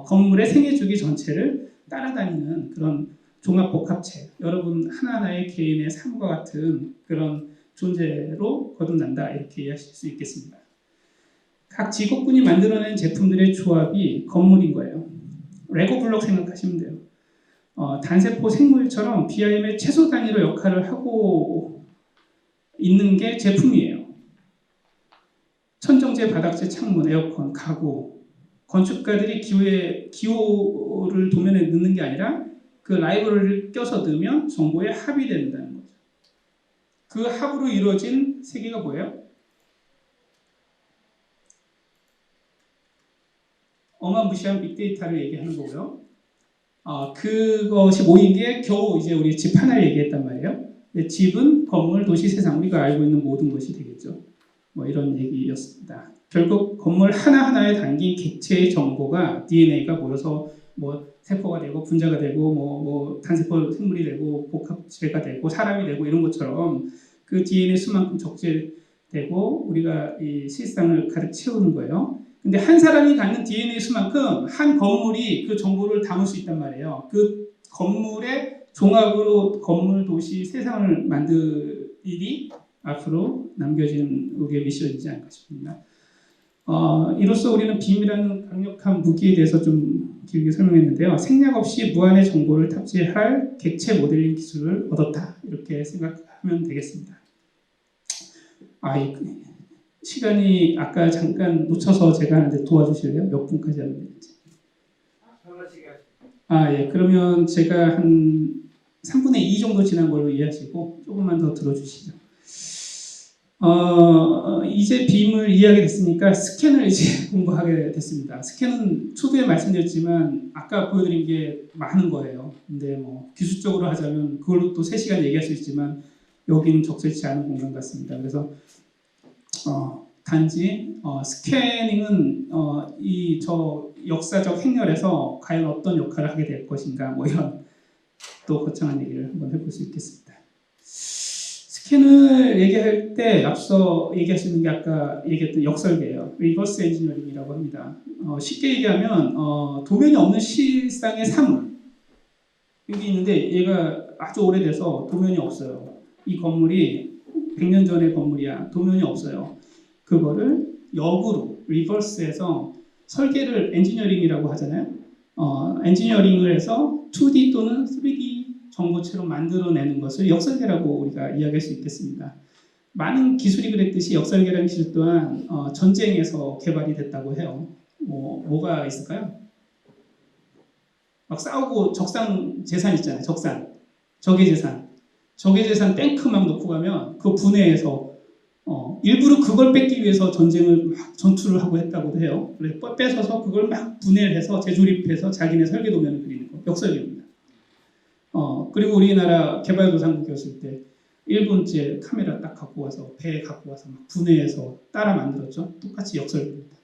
건물의 생애주기 전체를 따라다니는 그런 종합복합체 여러분 하나하나의 개인의 삶과 같은 그런 존재로 거듭난다 이렇게 이해하실 수 있겠습니다. 각 직업군이 만들어낸 제품들의 조합이 건물인 거예요. 레고 블록 생각하시면 돼요. 단세포 생물처럼 BIM의 최소 단위로 역할을 하고 있는 게 제품이에요. 천정제, 바닥재, 창문, 에어컨, 가구 건축가들이 기호를 도면에 넣는 게 아니라 그 라이브러리를 껴서 넣으면 정보에 합이 된다는 거죠. 그 합으로 이루어진 세계가 뭐예요? 어마무시한 빅데이터를 얘기하는 거고요. 그것이 모인 게 겨우 이제 우리 집 하나를 얘기했단 말이에요. 집은 건물, 도시, 세상 우리가 알고 있는 모든 것이 되겠죠. 뭐 이런 얘기였습니다. 결국 건물 하나하나에 담긴 객체의 정보가 DNA가 모여서 뭐 세포가 되고 분자가 되고 뭐 단세포 생물이 되고 복합체가 되고 사람이 되고 이런 것처럼 그 DNA 수만큼 적재되고 우리가 이 실상을 가득 채우는 거예요. 근데 한 사람이 갖는 DNA 수만큼 한 건물이 그 정보를 담을 수 있단 말이에요. 그 건물의 종합으로 건물, 도시, 세상을 만들 일이 앞으로 남겨진 우리의 미션이지 않을까 싶습니다. 이로써 우리는 빔이라는 강력한 무기에 대해서 좀 길게 설명했는데요. 생략 없이 무한의 정보를 탑재할 객체 모델링 기술을 얻었다. 이렇게 생각하면 되겠습니다. 시간이 아까 잠깐 놓쳐서 제가 하는데 도와주실래요? 몇 분까지 하면 되는지. 예. 그러면 제가 한 3분의 2 정도 지난 걸로 이해하시고 조금만 더 들어주시죠. 이제 빔을 이해하게 됐으니까 스캔을 이제 공부하게 됐습니다. 스캔은 초두에 말씀드렸지만 아까 보여드린 게 많은 거예요. 근데 뭐 기술적으로 하자면 그걸로 또 3시간 얘기할 수 있지만 여기는 적절치 않은 공간 같습니다. 그래서 단지 스캐닝은 저 역사적 행렬에서 과연 어떤 역할을 하게 될 것인가 뭐 이런 또 거창한 얘기를 한번 해볼 수 있겠습니다. 스캔을 얘기할 때 앞서 얘기할 수 있는 게 아까 얘기했던 역설계예요. 리버스 엔지니어링이라고 합니다. 쉽게 얘기하면 도면이 없는 실상의 사물 여기 있는데 얘가 아주 오래돼서 도면이 없어요. 이 건물이 100년 전의 건물이야. 도면이 없어요. 그거를 역으로 리버스해서 설계를 엔지니어링이라고 하잖아요. 엔지니어링을 해서 2D 또는 3D 정보체로 만들어내는 것을 역설계라고 우리가 이야기할 수 있겠습니다. 많은 기술이 그랬듯이 역설계라는 기술 또한 전쟁에서 개발이 됐다고 해요. 뭐가 있을까요? 막 싸우고 적상 재산 있잖아요. 적의 재산 탱크 막 놓고 가면 그 분해해서 일부러 그걸 뺏기 위해서 전투를 하고 했다고도 해요. 그래서 뺏어서 그걸 막 분해를 해서 재조립해서 자기네 설계 도면을 그리는 거, 역설계입니다. 그리고 우리나라 개발도상국이었을 때 일본제 카메라 딱 갖고 와서 배에 갖고 와서 막 분해해서 따라 만들었죠. 똑같이 역설계입니다.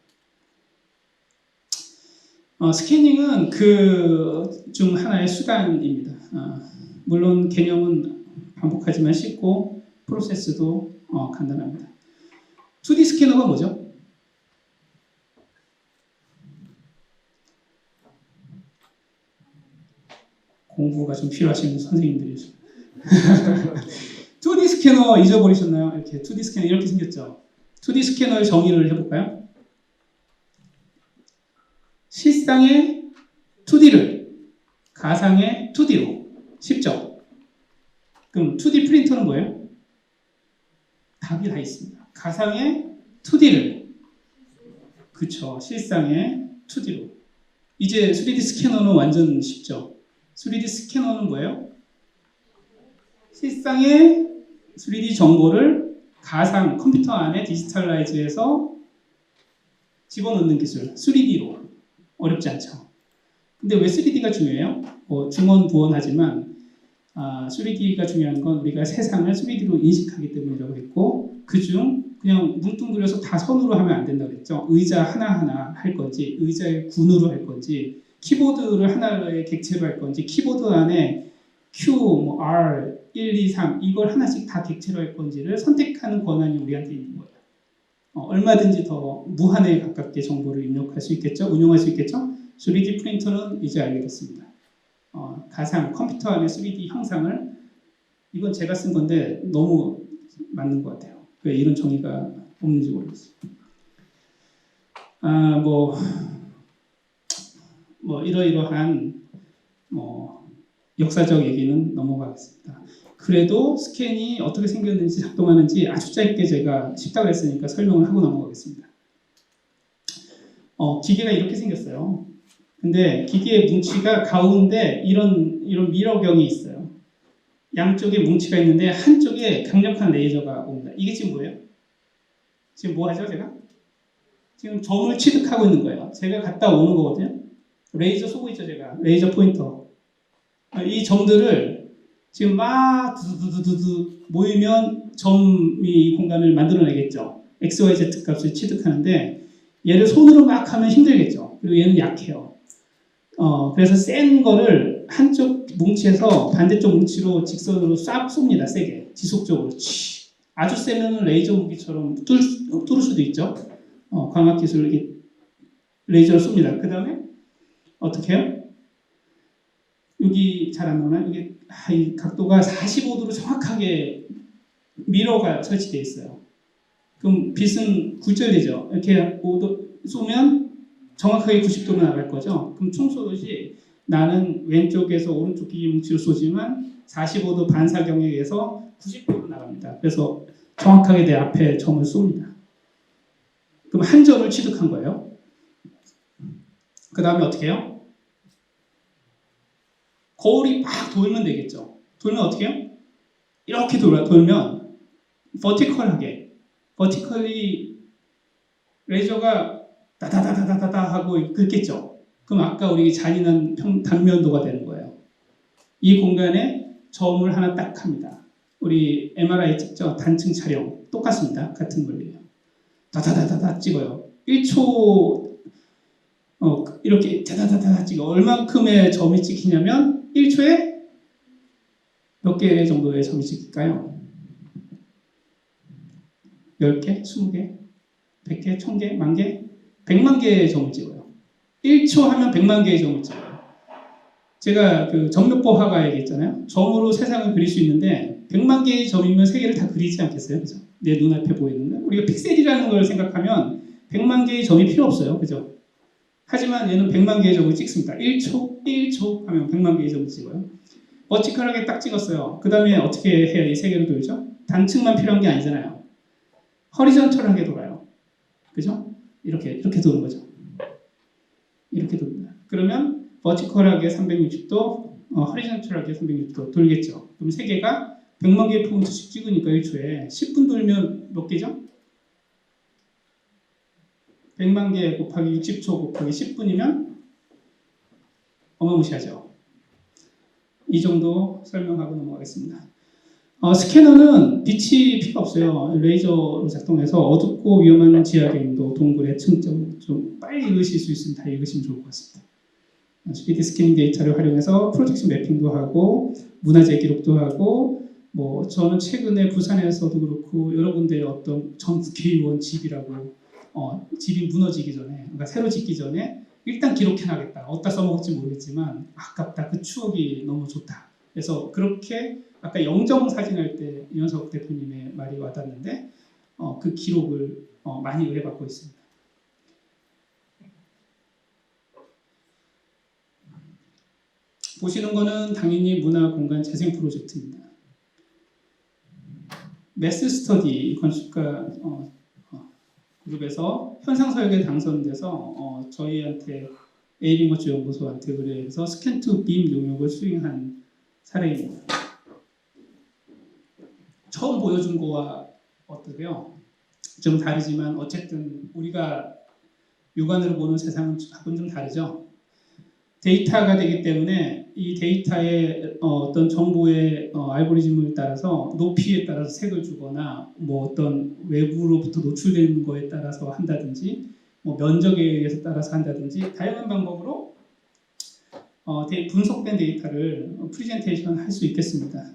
스캐닝은 그 중 하나의 수단입니다. 물론 개념은 반복하지만 쉽고 프로세스도 간단합니다. 2D 스캐너가 뭐죠? 공부가 좀 필요하신 선생님들이죠. 2D 스캐너 잊어버리셨나요? 이렇게 2D 스캐너 이렇게 생겼죠. 2D 스캐너의 정의를 해볼까요? 실상의 2D를 가상의 2D로 쉽죠? 그럼 2D 프린터는 뭐예요? 답이 다 있습니다. 가상의 2D를 그쵸, 실상의 2D로. 이제 3D 스캐너는 완전 쉽죠. 3D 스캐너는 뭐예요? 실상의 3D 정보를 가상 컴퓨터 안에 디지털라이즈해서 집어넣는 기술 3D로. 어렵지 않죠. 근데 왜 3D가 중요해요? 중언부언하지만 3D가 중요한 건 우리가 세상을 3D로 인식하기 때문이라고 했고, 그중 그냥 뭉뚱그려서 다 선으로 하면 안 된다고 했죠. 의자 하나하나 할 건지, 의자의 군으로 할 건지, 키보드를 하나의 객체로 할 건지, 키보드 안에 Q, R, 1, 2, 3 이걸 하나씩 다 객체로 할 건지를 선택하는 권한이 우리한테 있는 거예요. 얼마든지 더 무한에 가깝게 정보를 입력할 수 있겠죠. 운용할 수 있겠죠. 3D 프린터는 이제 알게 됐습니다. 가상 컴퓨터 안에 3D 형상을, 이건 제가 쓴 건데 너무 맞는 것 같아요. 왜 이런 정의가 없는지 모르겠어요. 이러이러한 역사적 얘기는 넘어가겠습니다. 그래도 스캔이 어떻게 생겼는지 작동하는지 아주 짧게 제가 쉽다고 했으니까 설명을 하고 넘어가겠습니다. 기계가 이렇게 생겼어요. 근데 기계의 뭉치가 가운데 이런 미러경이 있어요. 양쪽에 뭉치가 있는데 한쪽에 강력한 레이저가 옵니다. 이게 지금 뭐예요? 지금 뭐 하죠, 제가? 지금 점을 취득하고 있는 거예요. 제가 갔다 오는 거거든요. 레이저 쏘고 있죠, 제가. 레이저 포인터. 이 점들을 지금 막 두두두두두 모이면 점이 이 공간을 만들어내겠죠. XYZ 값을 취득하는데 얘를 손으로 막 하면 힘들겠죠. 그리고 얘는 약해요. 그래서 센 거를 한쪽 뭉치에서 반대쪽 뭉치로 직선으로 싹 쏩니다. 세게. 지속적으로. 아주 세면 레이저 무기처럼 뚫을 수도 있죠. 광학 기술로 이렇게 레이저를 쏩니다. 그 다음에 어떻게 해요? 여기 잘 안 나오나? 이게 이 각도가 45도로 정확하게 미러가 설치되어 있어요. 그럼 빛은 굴절되죠. 이렇게 쏘면 정확하게 90도로 나갈 거죠. 그럼 총 쏘듯이 나는 왼쪽에서 오른쪽 기계 뭉치로 쏘지만 45도 반사경에 의해서 90도로 나갑니다. 그래서 정확하게 내 앞에 점을 쏩니다. 그럼 한 점을 취득한 거예요. 그 다음에 어떻게 해요? 거울이 막 돌면 되겠죠. 돌면 어떻게 해요? 이렇게 돌면 버티컬리 레이저가 다다다다다다 하고 긁겠죠. 그럼 아까 우리 잔인한 단면도가 되는 거예요. 이 공간에 점을 하나 딱 합니다. 우리 MRI 찍죠. 단층 촬영 똑같습니다. 같은 원리예요. 다다다다다 찍어요. 1초 이렇게 다다다다 찍어. 얼만큼의 점이 찍히냐면 1초에 몇 개 정도의 점이 찍힐까요? 10개? 20개? 100개? 1000개? 10,000개? 100만 개의 점을 찍어요. 1초 하면 100만 개의 점을 찍어요. 제가 그 점력법 화가 얘기했잖아요. 점으로 세상을 그릴 수 있는데 100만 개의 점이면 세계를 다 그리지 않겠어요? 그죠? 내 눈앞에 보이는 거. 우리가 픽셀이라는 걸 생각하면 100만 개의 점이 필요 없어요. 그죠? 하지만 얘는 100만 개의 점을 찍습니다. 1초, 1초 하면 100만 개의 점을 찍어요. 버티컬하게 딱 찍었어요. 그 다음에 어떻게 해야 이 세 개를 돌죠? 단층만 필요한 게 아니잖아요. 허리전털하게 돌아요. 그죠? 이렇게 도는 거죠. 이렇게 돕니다. 그러면 버티컬하게 360도, 허리전털하게 360도 돌겠죠. 그럼 세 개가 100만 개의 포인트씩 찍으니까 1초에 10분 돌면 몇 개죠? 100만 개 곱하기 60초 곱하기 10분이면 어마무시하죠. 이 정도 설명하고 넘어가겠습니다. 스캐너는 빛이 필요 없어요. 레이저로 작동해서 어둡고 위험한 지하경도, 동굴의 층점 좀 빨리 읽으실 수 있으면 다 읽으시면 좋을 것 같습니다. 스피드 스캐닝 데이터를 활용해서 프로젝션 매핑도 하고 문화재 기록도 하고 뭐 저는 최근에 부산에서도 그렇고 여러 군데 어떤 전 국회의원 집이라고 집이 무너지기 전에 그러니까 새로 짓기 전에 일단 기록해놔야겠다. 어디다 써먹을지 모르겠지만 아깝다. 그 추억이 너무 좋다. 그래서 그렇게 아까 영정 사진 할 때 이현석 대표님의 말이 와닿는데 그 기록을 많이 의뢰받고 있습니다. 보시는 거는 당연히 문화 공간 재생 프로젝트입니다. 매스 스터디 건축가 그룹에서 현상설계 당선돼서 저희한테 에이빙워치 연구소한테 의뢰해서 스캔 투 빔 용역을 수행한 사례입니다. 처음 보여준 거와 어떠세요? 좀 다르지만 어쨌든 우리가 육안으로 보는 세상은 좀 다르죠. 데이터가 되기 때문에 이 데이터의 어떤 정보의 알고리즘을 따라서 높이에 따라서 색을 주거나 뭐 어떤 외부로부터 노출되는 거에 따라서 한다든지 뭐 면적에 의해서 따라서 한다든지 다양한 방법으로 분석된 데이터를 프리젠테이션 할 수 있겠습니다.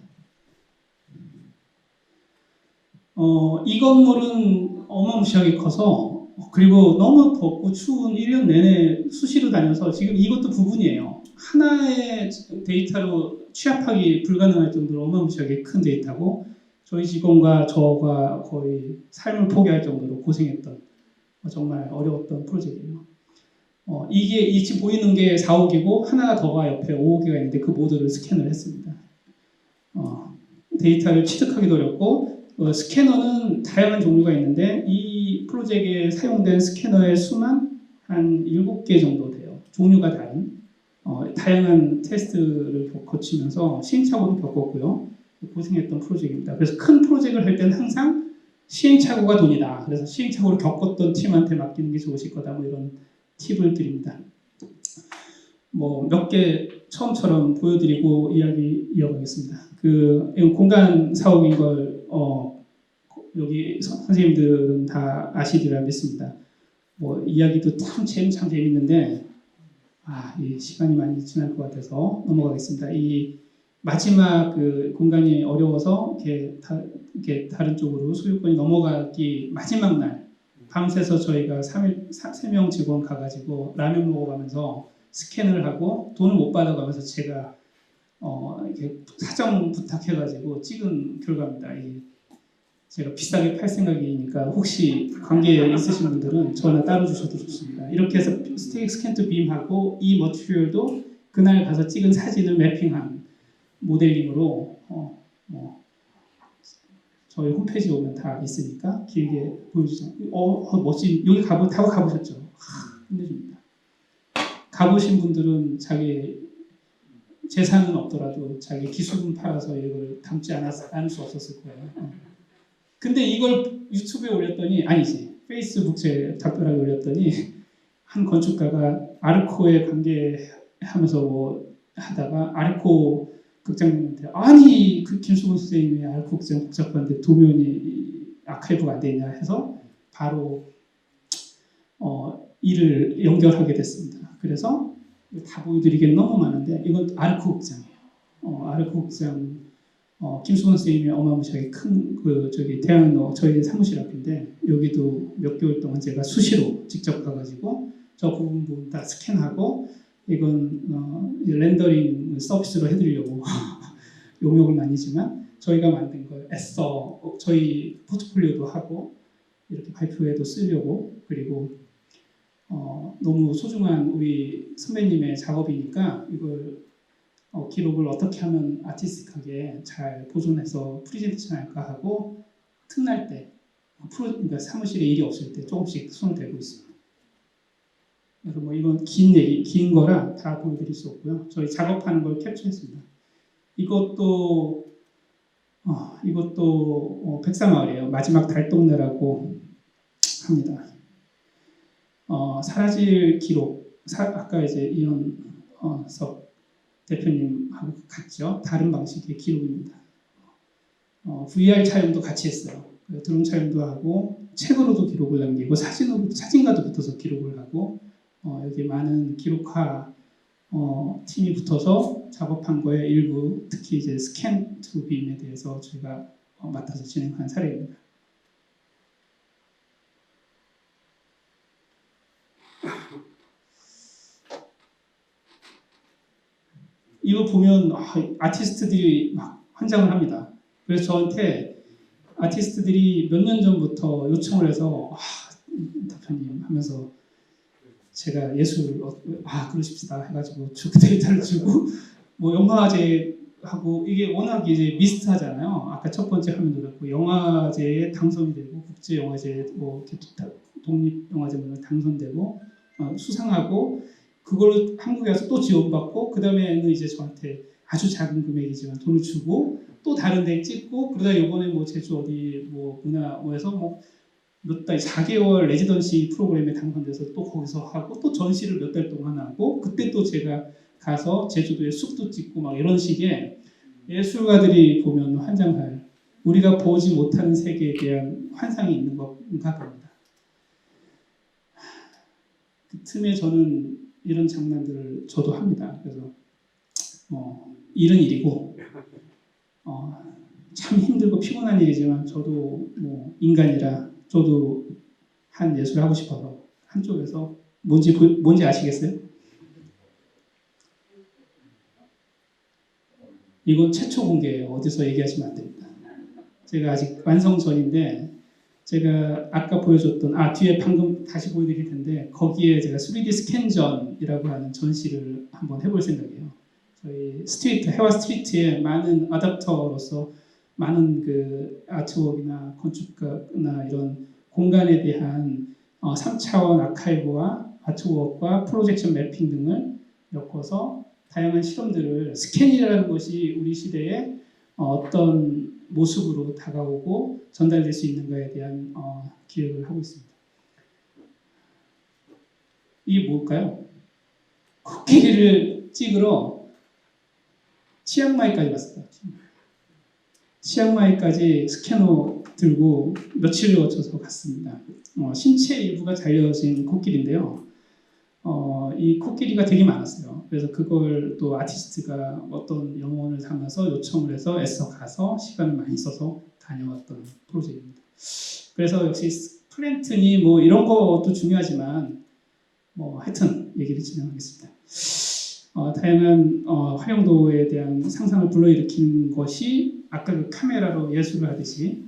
이 건물은 어마무시하게 커서 그리고 너무 덥고 추운 1년 내내 수시로 다녀서 지금 이것도 부분이에요. 하나의 데이터로 취합하기 불가능할 정도로 어마무시하게 큰 데이터고 저희 직원과 저가 거의 삶을 포기할 정도로 고생했던 정말 어려웠던 프로젝트예요. 이게 지금 보이는 게 4호기고 하나가 더가 옆에 5호기가 있는데 그 모두를 스캔을 했습니다. 데이터를 취득하기도 어렵고 스캐너는 다양한 종류가 있는데 이 프로젝트에 사용된 스캐너의 수만 한 7개 정도 돼요. 종류가 다른 다양한 테스트를 거치면서 시행착오도 겪었고요. 고생했던 프로젝트입니다. 그래서 큰 프로젝트를 할 때는 항상 시행착오가 돈이다. 그래서 시행착오를 겪었던 팀한테 맡기는 게 좋으실 거다. 뭐 이런 팁을 드립니다. 뭐 몇 개 처음처럼 보여드리고 이야기 이어가겠습니다. 공간 사옥인 걸 여기 선생님들은 다 아시리라 믿습니다. 뭐 이야기도 참 재밌는데 이 시간이 많이 지날 것 같아서 넘어가겠습니다. 이 마지막 그 공간이 어려워서 이렇게 다른 쪽으로 소유권이 넘어가기 마지막 날 밤새서 저희가 3명 직원 가가지고 라면 먹어가면서 스캔을 하고 돈을 못 받아가면서 제가 이렇게 사정 부탁해가지고 찍은 결과입니다. 제가 비싸게 팔 생각이니까 혹시 관계 있으신 분들은 전화 따로 주셔도 좋습니다. 이렇게 해서 스캔 투 빔하고 이 머티리얼도 그날 가서 찍은 사진을 매핑한 모델링으로 저희 홈페이지에 오면 다 있으니까 길게 보여주죠. 멋진 여기 가보셨죠? 끝내줍니다. 가보신 분들은 자기 재산은 없더라도 자기 기술은 팔아서 이걸 담지 않을 수 없었을 거예요. 근데 이걸 유튜브에 올렸더니 아니지 페이스북 제 답변하게 올렸더니 한 건축가가 아르코에 관계하면서 뭐 하다가 아르코 극장님한테 아니 그 김수근 선생님이 아르코 극장 복잡한데 도면이 아카이브가 안 되냐 해서 바로 일을 연결하게 됐습니다. 그래서 다 보여드리기엔 너무 많은데 이건 아르코 극장이에요. 아르코 극장 김수근 선생님이 어마무시하게 큰 대학로 저희 사무실 앞인데 여기도 몇 개월 동안 제가 수시로 직접 가가지고 저 부분 다 스캔하고 이건 렌더링 서비스로 해드리려고 용역은 아니지만 저희가 만든 걸 애써 저희 포트폴리오도 하고 이렇게 발표회도 쓰려고, 그리고 너무 소중한 우리 선배님의 작업이니까 이걸 기록을 어떻게 하면 아티스틱하게 잘 보존해서 프레젠테이션 할까 하고 틈날 때 그러니까 사무실에 일이 없을 때 조금씩 손을 대고 있습니다. 그래서 뭐 이건 긴 거라 다 보여드릴 수 없고요. 저희 작업하는 걸 캡처했습니다. 이것도 백사마을이에요. 마지막 달동네라고 합니다. 사라질 기록, 아까 이제 이현석 대표님하고 같죠. 다른 방식의 기록입니다. VR 촬영도 같이 했어요. 드론 촬영도 하고 책으로도 기록을 남기고 사진과도 붙어서 기록을 하고 여기 많은 기록화 팀이 붙어서 작업한 거에 일부 특히 이제 스캔 투 빔에 대해서 저희가 맡아서 진행한 사례입니다. 이거 보면 아티스트들이 막 환장을 합니다. 그래서 저한테 아티스트들이 몇 년 전부터 요청을 해서 대표님 하면서 제가 예술 그러십시다 해가지고 데이터를 주고 뭐 영화제하고 이게 워낙 이제 미스트하잖아요. 아까 첫 번째 화면도 그렇고 영화제에 당선이 되고 국제 영화제 뭐 독립 영화제문을 당선되고 수상하고 그걸 한국에 와서 또 지원받고 그 다음에는 이제 저한테 아주 작은 금액이지만 돈을 주고 또 다른 데 찍고 그러다 이번에 뭐 제주 어디 뭐 문화에서 뭐 몇 달 4개월 레지던시 프로그램에 당선돼서 또 거기서 하고 또 전시를 몇 달 동안 하고 그때 또 제가 가서 제주도에 숲도 찍고 막 이런 식의 예술가들이 보면 환장할 우리가 보지 못하는 세계에 대한 환상이 있는 건가 봅니다. 그 틈에 저는 이런 장난들을 저도 합니다. 그래서 일은 일이고 참 힘들고 피곤한 일이지만 저도 뭐 인간이라 저도 한 예술을 하고 싶어서 한쪽에서 뭔지 아시겠어요? 이건 최초 공개예요. 어디서 얘기하시면 안 됩니다. 제가 아직 완성 전인데 제가 아까 보여줬던 뒤에 방금 다시 보여드릴 텐데 거기에 제가 3D 스캔전이라고 하는 전시를 한번 해볼 생각이에요. 저희 해와 스트리트에 많은 어댑터로서 많은 그 아트웍이나 건축가나 이런 공간에 대한 3차원 아카이브와 아트웍과 프로젝션 매핑 등을 엮어서 다양한 실험들을 스캔이라는 것이 우리 시대에 어떤 모습으로 다가오고 전달될 수 있는가에 대한 기획을 하고 있습니다. 이게 뭘까요? 코끼리를 찍으러 치앙마이까지 갔어요. 치앙마이까지 스캐너 들고 며칠을 거쳐서 갔습니다. 신체 일부가 잘려진 코끼리인데요. 이 코끼리가 되게 많았어요. 그래서 그걸 또 아티스트가 어떤 영혼을 담아서 요청을 해서 애써 가서 시간을 많이 써서 다녀왔던 프로젝트입니다. 그래서 역시 플랜트니 뭐 이런 것도 중요하지만 하여튼 얘기를 진행하겠습니다. 다양한 활용도에 대한 상상을 불러일으키는 것이 아까 그 카메라로 예술을 하듯이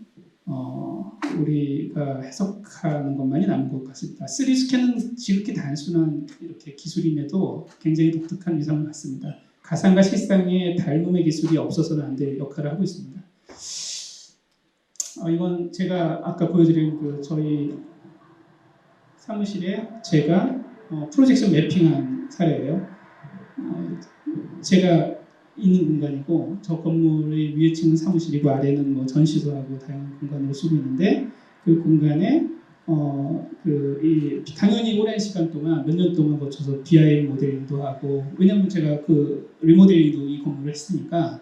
우리가 해석하는 것만이 남은 것 같습니다. 3D 스캔은 지극히 단순한 이렇게 기술임에도 굉장히 독특한 위상을 갖습니다. 가상과 실상의 닮음의 기술이 없어서는 안 될 역할을 하고 있습니다. 이건 제가 아까 보여드린 그 저희 사무실에 제가 프로젝션 매핑한 사례예요. 제가 있는 공간이고 저 건물의 위에 층은 사무실이고 아래는 뭐 전시소하고 다양한 공간으로 쓰고 있는데 그 공간에 당연히 오랜 시간 동안 몇 년 동안 거쳐서 BIM 모델링도 하고 왜냐면 제가 그 리모델링도 이 건물을 했으니까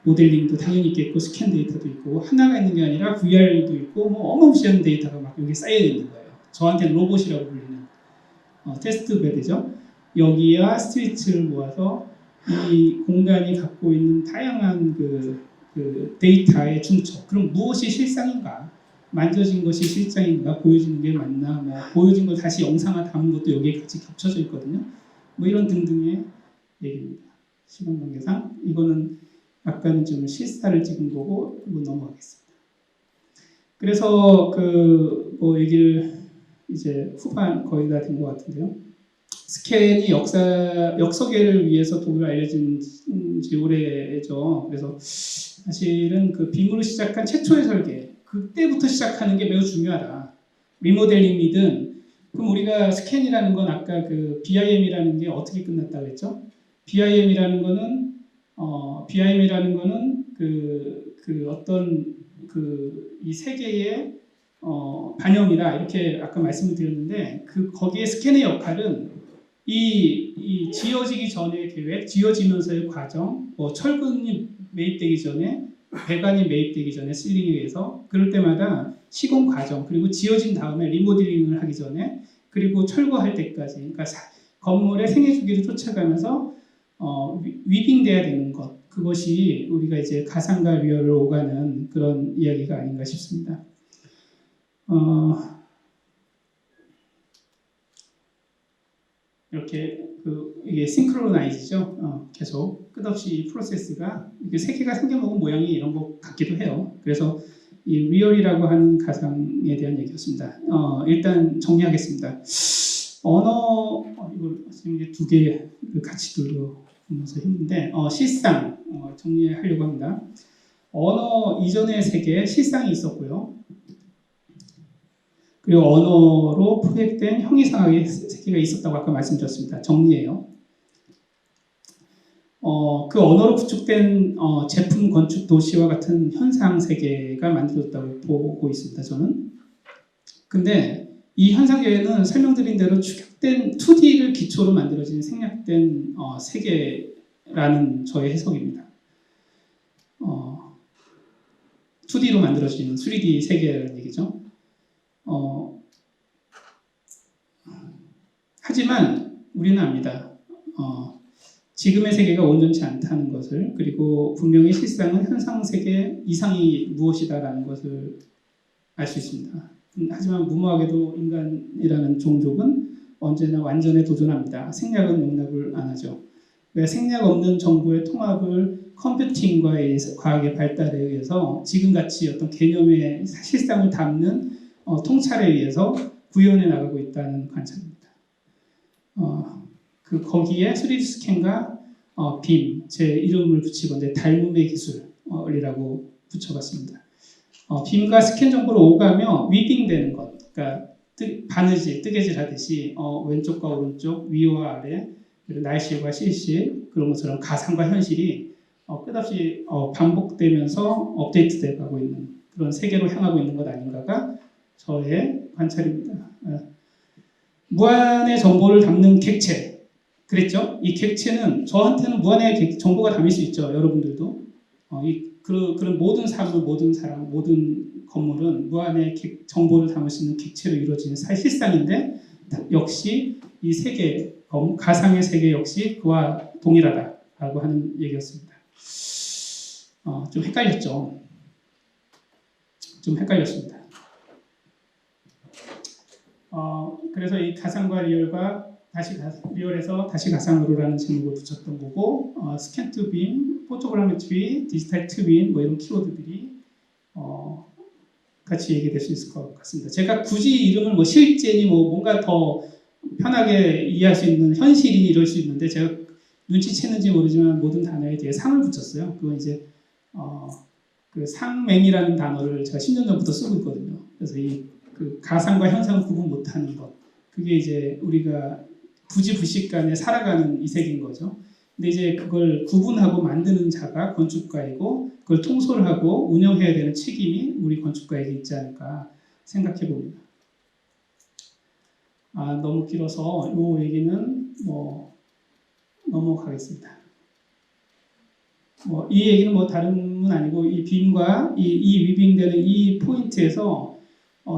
모델링도 당연히 있겠고 스캔 데이터도 있고 하나가 있는 게 아니라 VR도 있고 뭐 어마무시한 데이터가 막 여기 쌓여 있는 거예요. 저한테는 로봇이라고 불리는 테스트 베드죠. 여기와 스트리트를 모아서 이 공간이 갖고 있는 다양한 그 데이터의 중첩. 그럼 무엇이 실상인가? 만져진 것이 실상인가? 보여지는 게 맞나? 뭐 보여진 걸 다시 영상화 담은 것도 여기에 같이 겹쳐져 있거든요. 뭐 이런 등등의 얘기입니다. 시간 관계상 이거는 아까는 좀 실사를 찍은 거고 이거 넘어가겠습니다. 그래서 그 뭐 얘기를 이제 후반 거의 다 된 것 같은데요. 스캔이 역서계를 위해서 도구로 알려진 지 오래죠. 그래서 사실은 그 빔으로 시작한 최초의 설계, 그때부터 시작하는 게 매우 중요하다. 리모델링이든, 그럼 우리가 스캔이라는 건 아까 그 BIM이라는 게 어떻게 끝났다고 했죠? BIM이라는 거는 그 어떤 이 세계의 반영이다, 이렇게 아까 말씀을 드렸는데, 거기에 스캔의 역할은 이 지어지기 전의 계획, 지어지면서의 과정, 뭐 철근이 매입되기 전에, 배관이 매입되기 전에 실링에 의해서, 그럴 때마다 시공 과정, 그리고 지어진 다음에 리모델링을 하기 전에, 그리고 철거할 때까지, 그러니까 건물의 생애 주기를 쫓아가면서 위빙돼야 되는 것, 그것이 우리가 이제 가상과 리얼을 오가는 그런 이야기가 아닌가 싶습니다. 이렇게 이게 싱크로나이즈죠. 계속 끝없이 이 프로세스가 이게 세계가 생겨먹은 모양이 이런 것 같기도 해요. 그래서 이 리얼이라고 하는 가상에 대한 얘기였습니다. 일단 정리하겠습니다. 언어 이걸 지금 이제 두 개 같이 들고면서 했는데 실상 정리하려고 합니다. 언어 이전의 세계 실상이 있었고요. 그리고 언어로 포획된 형이상학의 세계가 있었다고 아까 말씀드렸습니다. 정리해요. 그 언어로 구축된 제품, 건축, 도시와 같은 현상 세계가 만들어졌다고 보고 있습니다. 저는. 근데 이 현상 세계는 설명드린 대로 축약된 2D를 기초로 만들어진 생략된 세계라는 저의 해석입니다. 2D로 만들어진 3D 세계라는 얘기죠. 하지만 우리는 압니다. 지금의 세계가 온전치 않다는 것을, 그리고 분명히 실상은 현상 세계 이상이 무엇이다라는 것을 알 수 있습니다. 하지만 무모하게도 인간이라는 종족은 언제나 완전에 도전합니다. 생략은 용납을 안 하죠. 생략 없는 정보의 통합을 컴퓨팅과의 과학의 발달에 의해서 지금같이 어떤 개념의 실상을 담는 통찰에 의해서 구현해 나가고 있다는 관찰입니다. 거기에 3D 스캔과 빔, 제 이름을 붙이건데 닮음의 기술이라고 붙여봤습니다. 빔과 스캔 정보를 오가며 위빙되는 것, 그러니까 바느질, 뜨개질 하듯이 왼쪽과 오른쪽, 위와 아래, 그리고 날씨와 실실, 그런 것처럼 가상과 현실이 끝없이 반복되면서 업데이트돼 가고 있는 그런 세계로 향하고 있는 것 아닌가가 저의 관찰입니다. 무한의 정보를 담는 객체, 그랬죠? 이 객체는 저한테는 무한의 정보가 담을 수 있죠. 여러분들도 그런 모든 사물, 모든 사람, 모든 건물은 무한의 정보를 담을 수 있는 객체로 이루어지는 실상인데, 역시 이 세계, 가상의 세계 역시 그와 동일하다라고 하는 얘기였습니다. 좀 헷갈렸죠? 좀 헷갈렸습니다. 그래서 이 가상과 리얼과 리얼에서 다시 가상으로라는 제목을 붙였던 거고, 스캔 투 빔, 포토그라메트리, 디지털 트윈, 뭐 이런 키워드들이 같이 얘기될 수 있을 것 같습니다. 제가 굳이 이름을 뭐 실제니 뭐 뭔가 더 편하게 이해할 수 있는 현실이니 이럴 수 있는데, 제가 눈치채는지 모르지만 모든 단어에 대해 상을 붙였어요. 그건 이제 그 상맹이라는 단어를 제가 10년 전부터 쓰고 있거든요. 그래서 그 가상과 현상을 구분 못하는 것, 그게 이제 우리가 부지불식간에 살아가는 이 세계인 거죠. 근데 이제 그걸 구분하고 만드는 자가 건축가이고, 그걸 통솔을 하고 운영해야 되는 책임이 우리 건축가에게 있지 않을까 생각해 봅니다. 너무 길어서 이 얘기는 뭐 넘어가겠습니다. 이 얘기는 뭐 다른 건 아니고, 이 빔과 이 위빙되는 이 포인트에서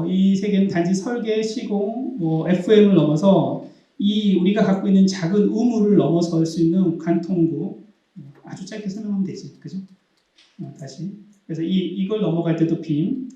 이 세계는 단지 설계, 시공, FM을 넘어서 우리가 갖고 있는 작은 우물을 넘어설 수 있는 관통구, 아주 짧게 설명하면 되지, 그죠? 다시. 그래서 이걸 넘어갈 때도 빔,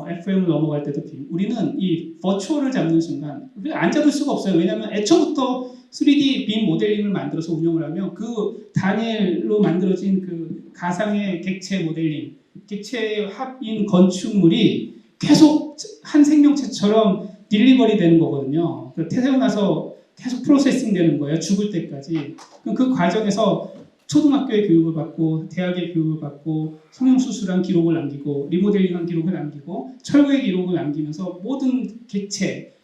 FM을 넘어갈 때도 빔. 우리는 이 버추얼을 잡는 순간 안 잡을 수가 없어요. 왜냐하면 애초부터 3D 빔 모델링을 만들어서 운영을 하면 그 단일로 만들어진 그 가상의 객체 모델링, 객체 합인 건축물이 계속 한 생명체처럼 딜리버리 되는 거거든요. 태어나서 계속 프로세싱 되는 거예요. 죽을 때까지. 그럼 그 과정에서 초등학교의 교육을 받고 대학의 교육을 받고 성형수술한 기록을 남기고 리모델링한 기록을 남기고 철거의 기록을 남기면서 모든 객체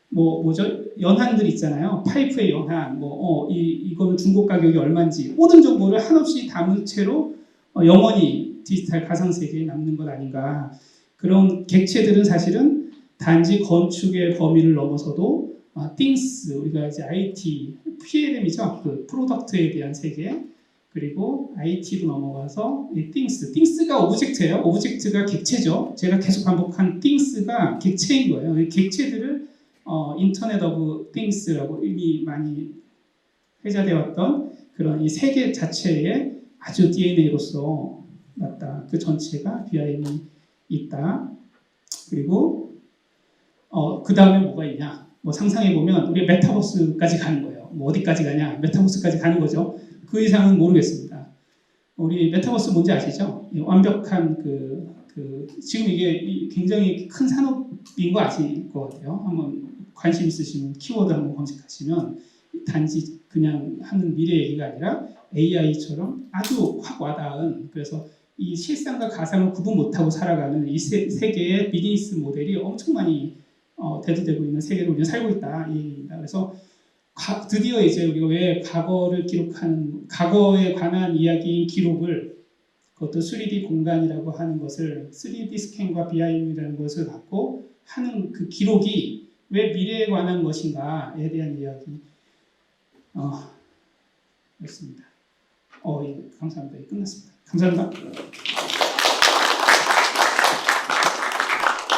뭐죠? 연한들 있잖아요. 파이프의 연한 이거는 중고 가격이 얼마인지 모든 정보를 한없이 담은 채로 영원히 디지털 가상 세계에 남는 것 아닌가. 그런 객체들은 사실은 단지 건축의 범위를 넘어서도 things, 우리가 이제 IT, PLM이죠. 그 프로덕트에 대한 세계, 그리고 IT로 넘어가서 이 things가 오브젝트예요. 오브젝트가 객체죠. 제가 계속 반복한 things가 객체인 거예요. 이 객체들을 인터넷 오브 things라고 이미 많이 회자되어 왔던 그런 이 세계 자체의 아주 DNA로서 맞다. 그 전체가 BIM이 있다. 그리고 그 다음에 뭐가 있냐? 뭐 상상해 보면 우리 메타버스까지 가는 거예요. 뭐 어디까지 가냐? 메타버스까지 가는 거죠. 그 이상은 모르겠습니다. 우리 메타버스 뭔지 아시죠? 완벽한 지금 이게 굉장히 큰 산업인 거 아실 것 같아요. 한번 관심 있으시면 키워드 한번 검색하시면 단지 그냥 하는 미래 얘기가 아니라 AI처럼 아주 확 와닿은, 그래서 이 실상과 가상을 구분 못하고 살아가는 이 세계의 비즈니스 모델이 엄청 많이 대두되고 있는 세계를 우리는 살고 있다 이 얘기입니다. 그래서 드디어 이제 우리가 왜 과거를 기록하는, 과거에 관한 이야기인 기록을, 그것도 3D 공간이라고 하는 것을 3D 스캔과 BIM이라는 것을 갖고 하는 그 기록이 왜 미래에 관한 것인가에 대한 이야기 였습니다. 감사합니다. 끝났습니다. 감사합니다.